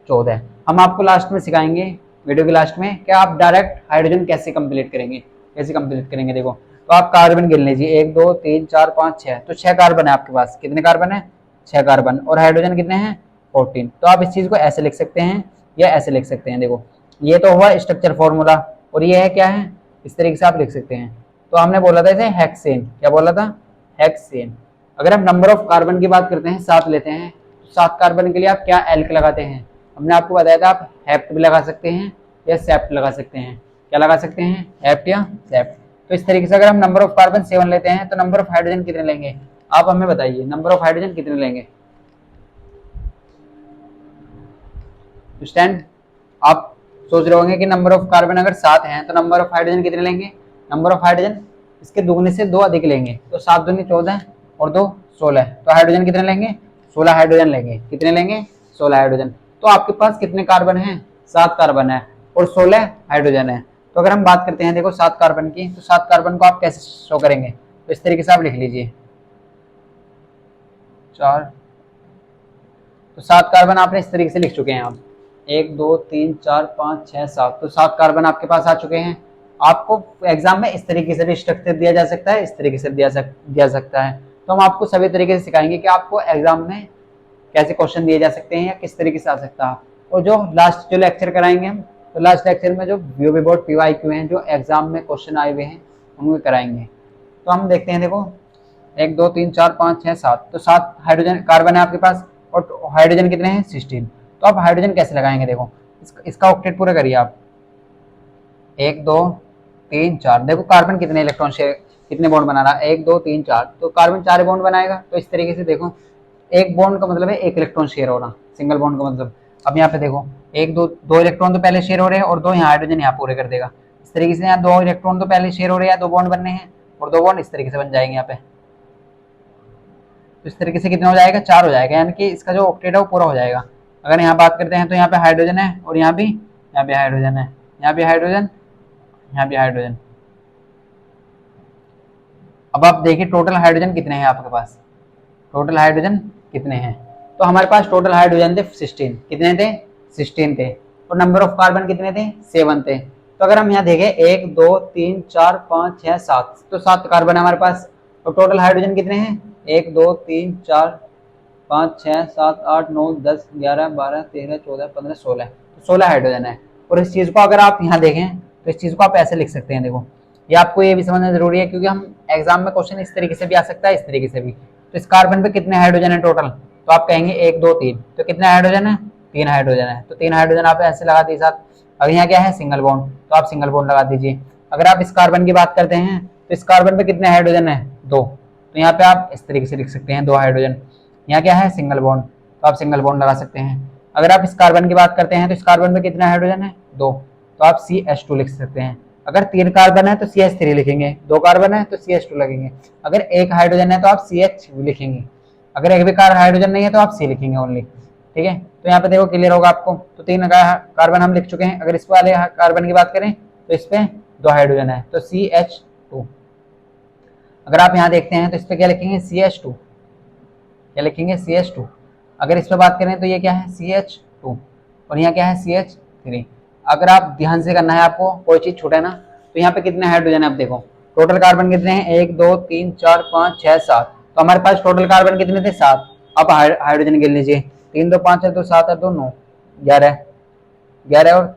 S1: 14, हम आपको लास्ट में सिखाएंगे वीडियो के लास्ट में कि आप डायरेक्ट हाइड्रोजन कैसे कंप्लीट करेंगे, कैसे कंप्लीट करेंगे। देखो तो आप कार्बन गिन लीजिए 1 2 3 4 5 6, तो 6 कार्बन है आपके पास। कितने कार्बन है, 6 कार्बन। और हाइड्रोजन कितने हैं 14। तो आप इस चीज को ऐसे लिख सकते हैं या ऐसे लिख सकते हैं। देखो ये तो हुआ स्ट्रक्चर फॉर्मूला, और ये है क्या है, इस तरीके से आप लिख सकते हैं। तो हमने बोला था इसे हेक्सेन, क्या बोला था, हेक्सेन। अगर हम नंबर ऑफ कार्बन की बात करते हैं 7 लेते हैं, तो 7 कार्बन के लिए आप क्या एल्क लगाते हैं, हमने आपको बताया था आप हेप्ट भी लगा सकते हैं या सेप्ट लगा सकते हैं। क्या लगा सकते हैं, हेप्ट या सेप्ट। तो इस तरीके से अगर हम नंबर ऑफ कार्बन 7 लेते हैं तो नंबर ऑफ हाइड्रोजन कितने लेंगे, आप हमें बताइए नंबर ऑफ हाइड्रोजन कितने लेंगे। स्टैंड आप सोच रहे होंगे कि नंबर ऑफ कार्बन अगर 7 हैं तो नंबर ऑफ हाइड्रोजन कितने लेंगे, नंबर ऑफ हाइड्रोजन इसके दुगने से 2 अधिक लेंगे। तो 7 दूनी 14 और 2 16, तो हाइड्रोजन कितने लेंगे, 16 हाइड्रोजन लेंगे। कितने लेंगे, 16 हाइड्रोजन। तो आपके पास कितने कार्बन हैं, 7 कार्बन है और 16 हाइड्रोजन है। तो अगर हम बात करते हैं देखो 7 कार्बन की, तो 7 कार्बन को आप कैसे शो करेंगे, तो इस तरीके से आप लिख लीजिए 4। तो 7 कार्बन आपने इस तरीके से लिख चुके हैं आप, 1 2 3 4 5 6 7, तो 7 कार्बन आपके पास आ चुके हैं। आपको एग्जाम में इस तरीके से भी स्ट्रक्चर दिया जा सकता है, इस तरीके से दिया सकता है। तो हम आपको सभी तरीके से सिखाएंगे कि आपको एग्जाम में कैसे क्वेश्चन दिए जा सकते हैं या किस तरीके से आ सकता है। और जो लास्ट जो लेक्चर कराएंगे हम, तो लास्ट लेक्चर में जो वीओबी बोर्ड PYQ हैं जो एग्जाम में क्वेश्चन आए हुए हैं उनको कराएंगे। तो हम देखते हैं, देखो 1 2 3 4 5 6 7, तो 7 हाइड्रोजन कार्बन है आपके पास और हाइड्रोजन कितने हैं 16। तो आप हाइड्रोजन कैसे लगाएंगे, देखो इसका ऑक्टेट पूरा करिए आप, 1 2 3 4। देखो कार्बन कितने इलेक्ट्रॉन शेयर कितने बॉन्ड बना रहा है, 1 2 3 4, तो कार्बन 4 बॉन्ड बनाएगा। तो इस तरीके से देखो एक बॉन्ड का मतलब है 1 इलेक्ट्रॉन शेयर होना, सिंगल बॉन्ड का मतलब। अब यहाँ पे देखो 1 2 इलेक्ट्रॉन तो पहले शेयर हो रहे हैं और 2 यहाँ हाइड्रोजन यहाँ पूरे कर देगा। इस तरीके से यहाँ 2 इलेक्ट्रॉन तो पहले शेयर हो रहे हैं, 2 बॉन्ड बनने हैं और 2 बॉन्ड इस तरीके से बन जाएंगे यहाँ पे। तो इस तरीके से कितना हो जाएगा, 4 हो जाएगा, यानी कि इसका जो ऑक्टेट है वो पूरा हो जाएगा। अगर यहाँ बात करते हैं तो यहाँ पे हाइड्रोजन है और यहाँ भी हाइड्रोजन है, यहाँ भी हाइड्रोजन, यहाँ भी हाइड्रोजन। अब आप देखिए टोटल हाइड्रोजन कितने हैं आपके पास, टोटल हाइड्रोजन कितने हैं। तो हमारे पास टोटल हाइड्रोजन थे 16, कितने थे 16 थे। और नंबर ऑफ कार्बन कितने थे 7 थे। तो अगर हम यहाँ देखें 1 2 3 4 5 6 7, तो 7 कार्बन है हमारे पास। और टोटल हाइड्रोजन कितने हैं 1 2 3 4 5 6 7 8 9 10 11 12 13 14 15 16, 16 हाइड्रोजन है। और इस चीज को अगर आप यहाँ देखें तो इस चीज को आप ऐसे लिख सकते हैं। देखो ये आपको ये भी समझना जरूरी है क्योंकि हम एग्जाम में क्वेश्चन इस तरीके से भी आ सकता है, इस तरीके से भी। तो इस कार्बन पे कितने हाइड्रोजन है टोटल, तो आप कहेंगे 1 2 3, तो कितने हाइड्रोजन है 3 हाइड्रोजन है। तो 3 हाइड्रोजन आप ऐसे लगा दीजिए साथ। अगर यहाँ क्या है सिंगल बॉन्ड, तो आप सिंगल बॉन्ड लगा दीजिए। अगर आप इस कार्बन की बात करते हैं तो इस कार्बन पे कितने हाइड्रोजन है 2, तो यहाँ पे आप इस तरीके से लिख सकते हैं 2 हाइड्रोजन। यहाँ क्या है सिंगल बॉन्ड, तो आप सिंगल बॉन्ड लगा सकते हैं। अगर आप इस कार्बन की बात करते हैं तो इस कार्बन में कितना हाइड्रोजन है, 2, तो आप CH2 लिख सकते हैं। अगर 3 कार्बन है तो CH3 लिखेंगे, 2 कार्बन है तो CH2 लगेंगे। अगर 1 हाइड्रोजन है तो आप CH लिखेंगे, अगर एक भी हाइड्रोजन नहीं है तो आप C लिखेंगे ओनली। ठीक है, तो यहाँ पे देखो क्लियर होगा आपको। तो 3 कार्बन हम लिख चुके हैं। अगर इस वाले कार्बन की बात करें तो इस पे 2 हाइड्रोजन है तो CH2। अगर आप यहाँ देखते हैं तो इस पे क्या लिखेंगे, CH2, क्या लिखेंगे, CH2। अगर इस पे बात करें तो ये क्या है, CH2, और यहाँ क्या है, CH3। अगर आप ध्यान से करना है आपको, कोई चीज छूटे ना, तो यहाँ पे कितने हाइड्रोजन है आप देखो। टोटल कार्बन कितने हैं, 1 2 3 4 5 6 7। तो हमारे पास टोटल कार्बन कितने थे, 7। अब हाइड्रोजन गिन लीजिए, 3 2 5 है तो 7 है 2 9 11, 11 और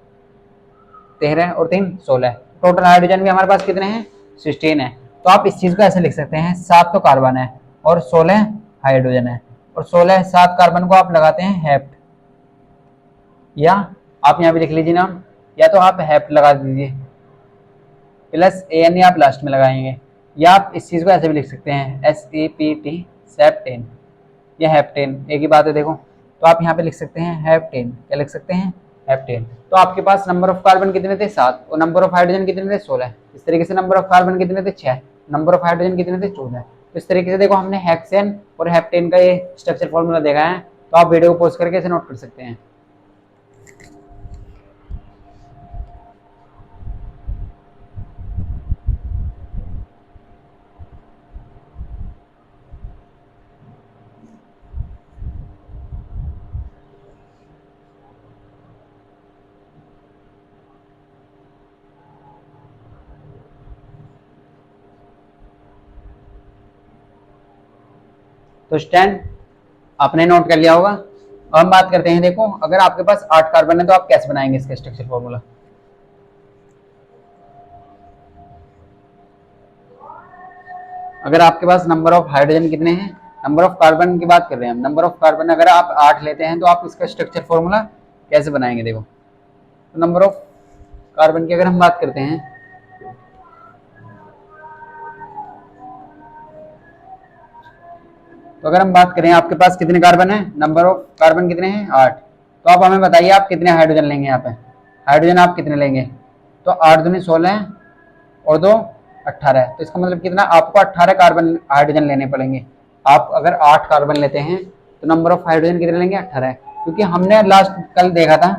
S1: 13 और 3 16। टोटल हाइड्रोजन भी हमारे पास कितने हैं, 16 है। तो आप इस चीज को ऐसे लिख सकते हैं, 7 तो कार्बन है और 16 हाइड्रोजन है, और 16 7 कार्बन को आप लगाते हैं हेप्ट, या आप यहाँ पे लिख लीजिए नाम, या तो आप हेप्ट लगा दीजिए प्लस AN आप लास्ट में लगाएंगे, या आप इस चीज को ऐसे भी लिख सकते हैं SEPT सेप्टेन या हेप्टेन, एक ही बात है देखो। तो आप यहाँ पे लिख सकते हैं हेप्टेन, क्या लिख सकते हैं, हेप्टेन। तो आपके पास नंबर ऑफ कार्बन कितने थे, 7, और नंबर ऑफ हाइड्रोजन कितने थे, 16। इस तरीके से नंबर ऑफ कार्बन कितने थे, 6, नंबर ऑफ हाइड्रोजन कितने थे, 14। तो इस तरीके से देखो हमने हेक्सेन और हेप्टेन का ये स्ट्रक्चर फॉर्मूला देखा है। तो आप वीडियो को पॉज करके इसे नोट कर सकते हैं। तो स्टैंड आपने नोट कर लिया होगा। अब हम बात करते हैं, देखो अगर आपके पास 8 कार्बन है तो आप कैसे बनाएंगे इसका स्ट्रक्चर फॉर्मूला। अगर आपके पास नंबर ऑफ हाइड्रोजन कितने हैं, नंबर ऑफ कार्बन की बात कर रहे हैं हम, नंबर ऑफ कार्बन अगर आप 8 लेते हैं तो आप इसका स्ट्रक्चर फॉर्मूला कैसे बनाएंगे, देखो। तो नंबर ऑफ कार्बन की अगर हम बात करते हैं, तो अगर हम बात करें आपके पास कितने कार्बन है, नंबर ऑफ कार्बन कितने हैं, 8। तो आप हमें बताइए आप कितने हाइड्रोजन लेंगे, यहाँ पे हाइड्रोजन आप कितने लेंगे। तो 8 दूनी 16 और 2 18। तो इसका मतलब कितना, आपको 18 कार्बन हाइड्रोजन लेने पड़ेंगे। आप अगर 8 कार्बन लेते हैं तो नंबर ऑफ हाइड्रोजन कितने लेंगे, 18। क्योंकि हमने लास्ट कल देखा था,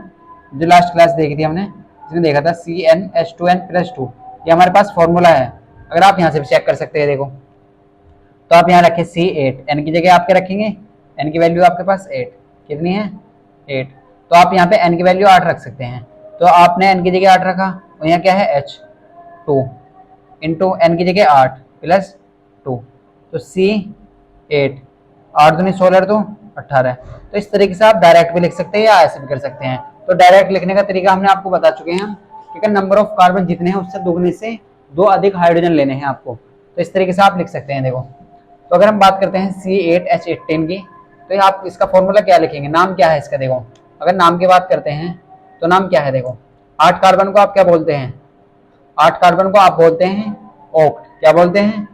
S1: जो लास्ट क्लास देखी थी हमने, इसमें देखा था CnH2n+2, ये हमारे पास फॉर्मूला है। अगर आप यहाँ से भी चेक कर सकते हैं, देखो। तो आप यहाँ रखें C8, N की जगह आपके रखेंगे, N की वैल्यू आपके पास 8, कितनी है, 8। तो आप यहाँ पे N की वैल्यू 8 रख सकते हैं। तो आपने N की जगह 8 रखा, और यहाँ क्या है, H2 इंटू N की जगह 8 प्लस 2, तो C8, 8 दूनी 16 तो 18। तो इस तरीके से आप डायरेक्ट भी लिख सकते हैं या ऐसे भी कर सकते हैं। तो डायरेक्ट लिखने का तरीका हमने आपको बता चुके हैं, ठीक है। नंबर ऑफ कार्बन जितने हैं उससे दुगने से 2 अधिक हाइड्रोजन लेने हैं आपको। तो इस तरीके से आप लिख सकते हैं, देखो। तो अगर हम बात करते हैं C8H18 की, तो आप इसका फॉर्मूला क्या लिखेंगे, नाम क्या है इसका, देखो। अगर नाम की बात करते हैं तो नाम क्या है, देखो। 8 कार्बन को आप क्या बोलते हैं, 8 कार्बन को आप बोलते हैं ऑक्ट, क्या बोलते हैं,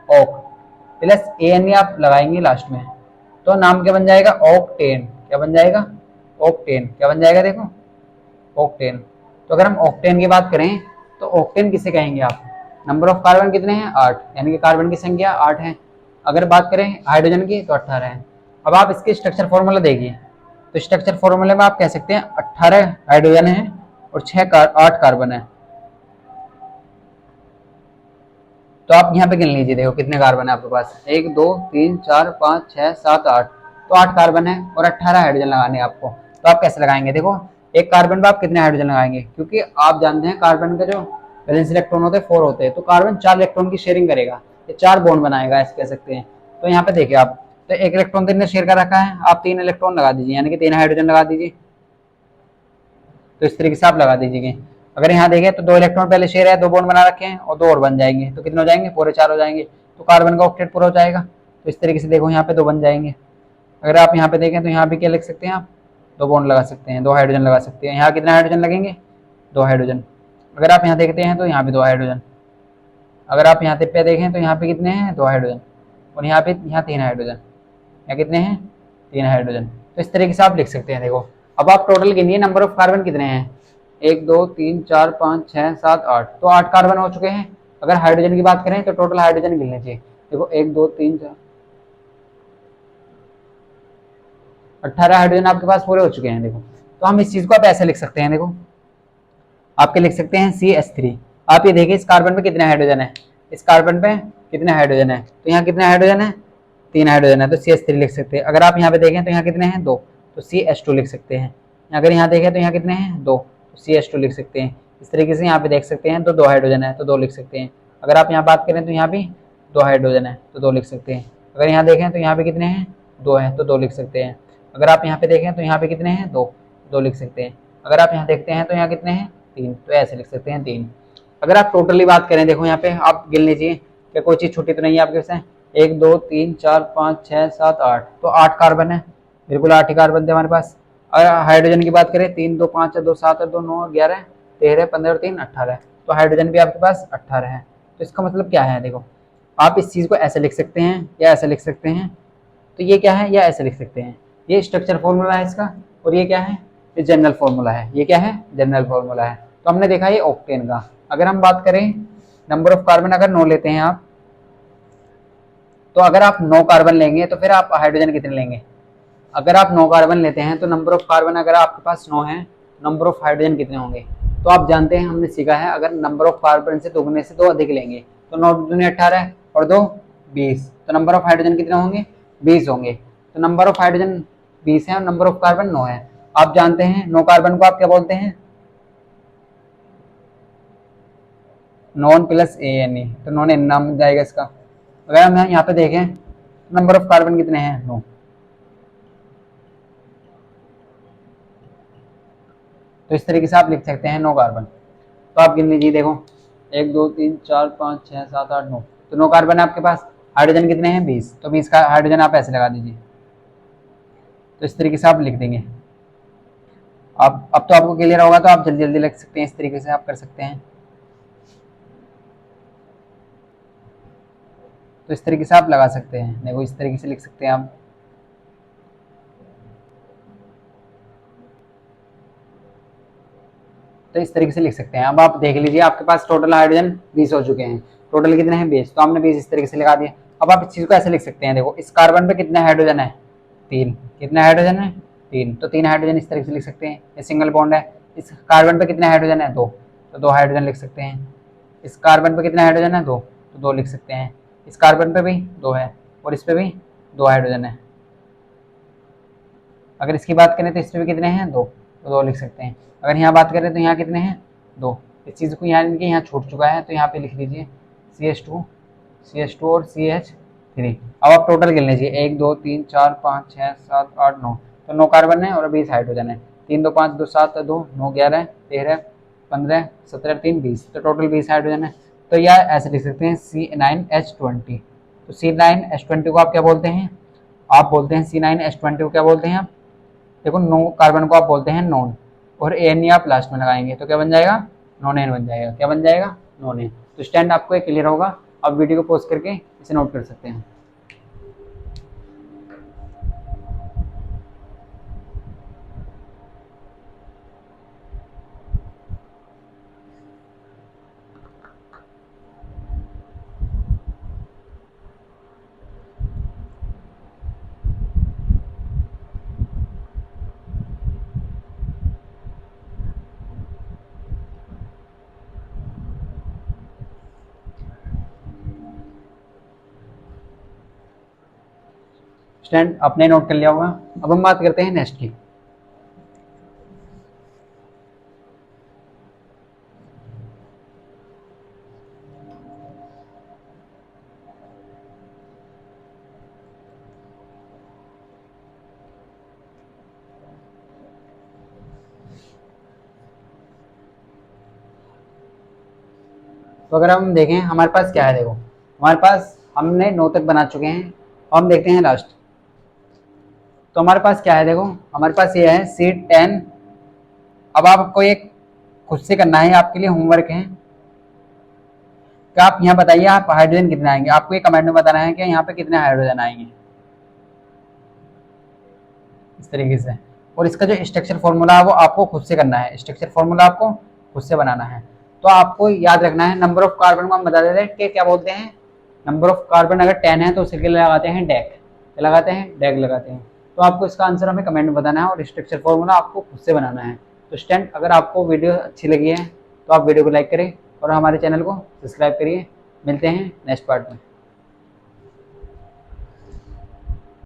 S1: ऑक्ट, प्लस AN आप लगाएंगे लास्ट में, तो नाम क्या बन जाएगा, ऑक्टेन, क्या बन जाएगा, ऑक्टेन, क्या बन जाएगा, देखो, ऑक्टेन। तो अगर हम ऑक्टेन की बात करें तो ऑक्टेन किसे कहेंगे आप, नंबर ऑफ कार्बन कितने हैं, 8, यानी कि कार्बन की संख्या 8 है। अगर बात करें हाइड्रोजन की तो 18 है। अब आप इसके स्ट्रक्चर फॉर्मूला देखिए, तो स्ट्रक्चर फॉर्मूले में आप कह सकते हैं 18 हाइड्रोजन है और 8 कार्बन है। तो आप यहाँ पे गिन लीजिए, देखो कितने कार्बन है आपके पास, 1 2 3 4 5 6 7 8। तो 8 कार्बन है और 18 हाइड्रोजन लगाने हैं आपको। तो आप कैसे लगाएंगे, देखो एक कार्बन पर आप कितने हाइड्रोजन लगाएंगे, क्योंकि आप जानते हैं कार्बन का जो वैलेंस इलेक्ट्रॉन होते हैं 4 होते हैं, तो कार्बन 4 इलेक्ट्रॉन की शेयरिंग करेगा, ये 4 बॉन्ड बनाएगा, ऐसे कह सकते हैं। तो यहाँ पे देखिए आप, तो 1 इलेक्ट्रॉन तो इनने शेयर कर रखा है, आप 3 इलेक्ट्रॉन लगा दीजिए, यानी कि 3 हाइड्रोजन लगा दीजिए। तो इस तरीके से आप लगा दीजिए। अगर यहाँ देखें तो 2 इलेक्ट्रॉन पहले शेयर है, 2 बॉन्ड बना रखे हैं, और 2 और बन जाएंगे, तो कितने हो जाएंगे, पूरे 4 हो जाएंगे। तो कार्बन का ऑक्टेट पूरा हो जाएगा। तो इस तरीके से देखो यहाँ पे 2 बन जाएंगे। अगर आप यहाँ पे देखें तो यहाँ पे क्या लिख सकते हैं आप, 2 बॉन्ड लगा सकते हैं, 2 हाइड्रोजन लगा सकते हैं। यहाँ कितने हाइड्रोजन लगेंगे, 2 हाइड्रोजन। अगर आप यहाँ देखते हैं तो यहाँ पे 2 हाइड्रोजन। अगर आप यहाँ पे देखें तो यहाँ पे कितने हैं, 2 हाइड्रोजन, और यहाँ पे 3 हाइड्रोजन। यहाँ कितने हैं, 3 हाइड्रोजन। तो तो इस तरीके से आप लिख सकते हैं। देखो अब आप टोटल गिनिए नंबर ऑफ कार्बन कितने हैं, 1 2 3 4 5 6 7 8, तो 8 कार्बन हो चुके हैं। अगर हाइड्रोजन की बात करें तो टोटल हाइड्रोजन गिनने चाहिए। देखो 1 2 3 4 18 हाइड्रोजन आपके पास पूरे हो चुके हैं। देखो तो हम इस चीज को आप ऐसे लिख सकते हैं। देखो आपके लिख सकते हैं CH3। आप ये देखिए इस कार्बन पे कितने हाइड्रोजन है, इस कार्बन पे कितने हाइड्रोजन है, तो यहाँ कितने हाइड्रोजन है, 3 हाइड्रोजन है, तो CH3 लिख सकते हैं। अगर आप यहाँ पे देखें तो यहाँ कितने हैं, 2, तो CH2 लिख सकते हैं। अगर यहाँ देखें तो यहाँ कितने हैं, 2, तो CH2 लिख सकते हैं। इस तरीके से यहाँ पे देख सकते हैं तो 2 हाइड्रोजन है तो 2 लिख सकते हैं। अगर आप यहाँ बात करें तो यहाँ भी 2 हाइड्रोजन है तो 2 लिख सकते हैं। अगर यहाँ देखें तो यहाँ पे कितने हैं, 2 हैं तो 2 लिख सकते हैं। अगर आप यहाँ पे देखें तो यहाँ पे कितने हैं, 2 लिख सकते हैं। अगर आप यहाँ देखते हैं तो यहाँ कितने हैं, 3, तो ऐसे लिख सकते हैं 3। अगर आप टोटली बात करें, देखो यहाँ पे आप गिन लीजिए कि कोई चीज़ छुट्टी तो नहीं है आपके से। 1 2 3 4 5 6 7 8, तो 8 कार्बन है, बिल्कुल 8 ही कार्बन थे हमारे पास। अगर हाइड्रोजन की बात करें 3 2 5 2 7 2 9 11 13 15 3 18, तो हाइड्रोजन भी आपके पास 18 है। तो इसका मतलब क्या है, देखो आप इस चीज़ को ऐसे लिख सकते हैं या ऐसे लिख सकते हैं। तो ये क्या है, या ऐसे लिख सकते हैं। ये स्ट्रक्चर फॉर्मूला है इसका, और ये क्या है, ये जनरल फॉर्मूला है। ये क्या है, जनरल फॉर्मूला है। तो हमने देखा ये ऑक्टेन का। अगर हम बात करें नंबर ऑफ कार्बन, अगर 9 लेते हैं आप, तो अगर आप 9 कार्बन लेंगे तो फिर आप हाइड्रोजन कितने लेंगे। अगर आप 9 कार्बन लेते हैं तो नंबर ऑफ कार्बन अगर आपके पास 9 है, नंबर ऑफ हाइड्रोजन कितने होंगे। तो आप जानते हैं, हमने सीखा है अगर नंबर ऑफ कार्बन से दोगुने से 2 अधिक लेंगे तो 9 दूनी 18 और 2 20, तो नंबर ऑफ हाइड्रोजन कितने होंगे, 20 होंगे। तो नंबर ऑफ हाइड्रोजन 20 है और नंबर ऑफ कार्बन 9 है। आप जानते हैं 9 कार्बन को आप क्या बोलते हैं, नॉन प्लस ANE, तो नॉन एन नाम जाएगा इसका। अगर हम यहाँ पे देखें नंबर ऑफ कार्बन कितने हैं, 9, तो इस तरीके से आप लिख सकते हैं 9 कार्बन। तो आप गिन लीजिए, देखो 1 2 3 4 5 6 7 8 9, तो 9 कार्बन है आपके पास। हाइड्रोजन कितने हैं, 20, तो 20 का हाइड्रोजन आप ऐसे लगा दीजिए। तो इस तरीके से आप लिख देंगे। अब तो आपको क्लियर होगा, तो आप जल्दी जल्दी लिख सकते हैं, इस तरीके से आप कर सकते हैं। तो इस तरीके से आप लगा सकते हैं, देखो इस तरीके से लिख सकते हैं आप। तो इस तरीके से लिख सकते हैं। अब आप देख लीजिए आपके पास टोटल हाइड्रोजन 20 हो चुके हैं। टोटल कितने हैं, 20, तो हमने 20 इस तरीके से लगा दिया। अब आप इस चीज को ऐसे लिख सकते हैं, देखो इस कार्बन पे कितने हाइड्रोजन है, 3, कितने हाइड्रोजन है, 3, तो 3 हाइड्रोजन इस तरीके से लिख सकते हैं। ये सिंगल बॉन्ड है। इस कार्बन पे कितने हाइड्रोजन है, 2, तो 2 हाइड्रोजन लिख सकते हैं। इस कार्बन पे कितने हाइड्रोजन है, 2, तो 2 लिख सकते हैं। इस कार्बन पे भी 2 है और इस पे भी 2 हाइड्रोजन है। अगर इसकी बात करें तो इस पे भी कितने हैं, 2, तो 2 लिख सकते हैं। अगर यहाँ बात करें तो यहाँ कितने हैं, 2। इस चीज़ को यहाँ इनके यहाँ छूट चुका है, तो यहाँ पे लिख लीजिए CH2 और CH3। अब आप टोटल गिन लीजिए, 1 2 3 4 5 6 7 8 9, तो 9 कार्बन है और 20 हाइड्रोजन है। 3 2 5 2 7 2 9 11 13 15 17 3 20, तो टोटल 20 हाइड्रोजन है। तो यह ऐसे लिख सकते हैं C9H20। तो C9H20 को आप क्या बोलते हैं, आप बोलते हैं C9H20 को क्या बोलते हैं आप, देखो 9 कार्बन को आप बोलते हैं नॉन, और ANE आप लास्ट में लगाएंगे तो क्या बन जाएगा, नॉन एन बन जाएगा। क्या बन जाएगा, नॉन एन। तो स्टैंड आपको एक क्लियर होगा। आप वीडियो को पॉज करके इसे नोट कर सकते हैं। स्टैंड आपने नोट कर लिया होगा। अब हम बात करते हैं नेक्स्ट की। तो अगर हम देखें हमारे पास क्या है, देखो हमारे पास हमने 9 तक बना चुके हैं और हम देखते हैं लास्ट। तो हमारे पास क्या है, देखो हमारे पास ये है C10। अब आपको एक खुद से करना है, आपके लिए होमवर्क है कि आप यहाँ बताइए आप हाइड्रोजन कितने आएंगे। आपको ये कमेंट में बताना है कि यहाँ पे कितने हाइड्रोजन आएंगे। इस तरीके से। और इसका जो स्ट्रक्चर फॉर्मूला है वो आपको खुद से करना है, स्ट्रक्चर फॉर्मूला आपको खुद से बनाना है। तो आपको याद रखना है, नंबर ऑफ कार्बन को हम बता देते हैं कि क्या बोलते हैं, नंबर ऑफ कार्बन अगर 10 है तो उसके लिए लगाते हैं डैक, क्या लगाते हैं, डैक लगाते हैं। तो आपको इसका आंसर हमें कमेंट में बताना है और स्ट्रक्चर फॉर्मूला आपको खुद से बनाना है। तो स्टूडेंट, अगर आपको वीडियो अच्छी लगी है तो आप वीडियो को लाइक करें और हमारे चैनल को सब्सक्राइब करिए। मिलते हैं नेक्स्ट पार्ट में।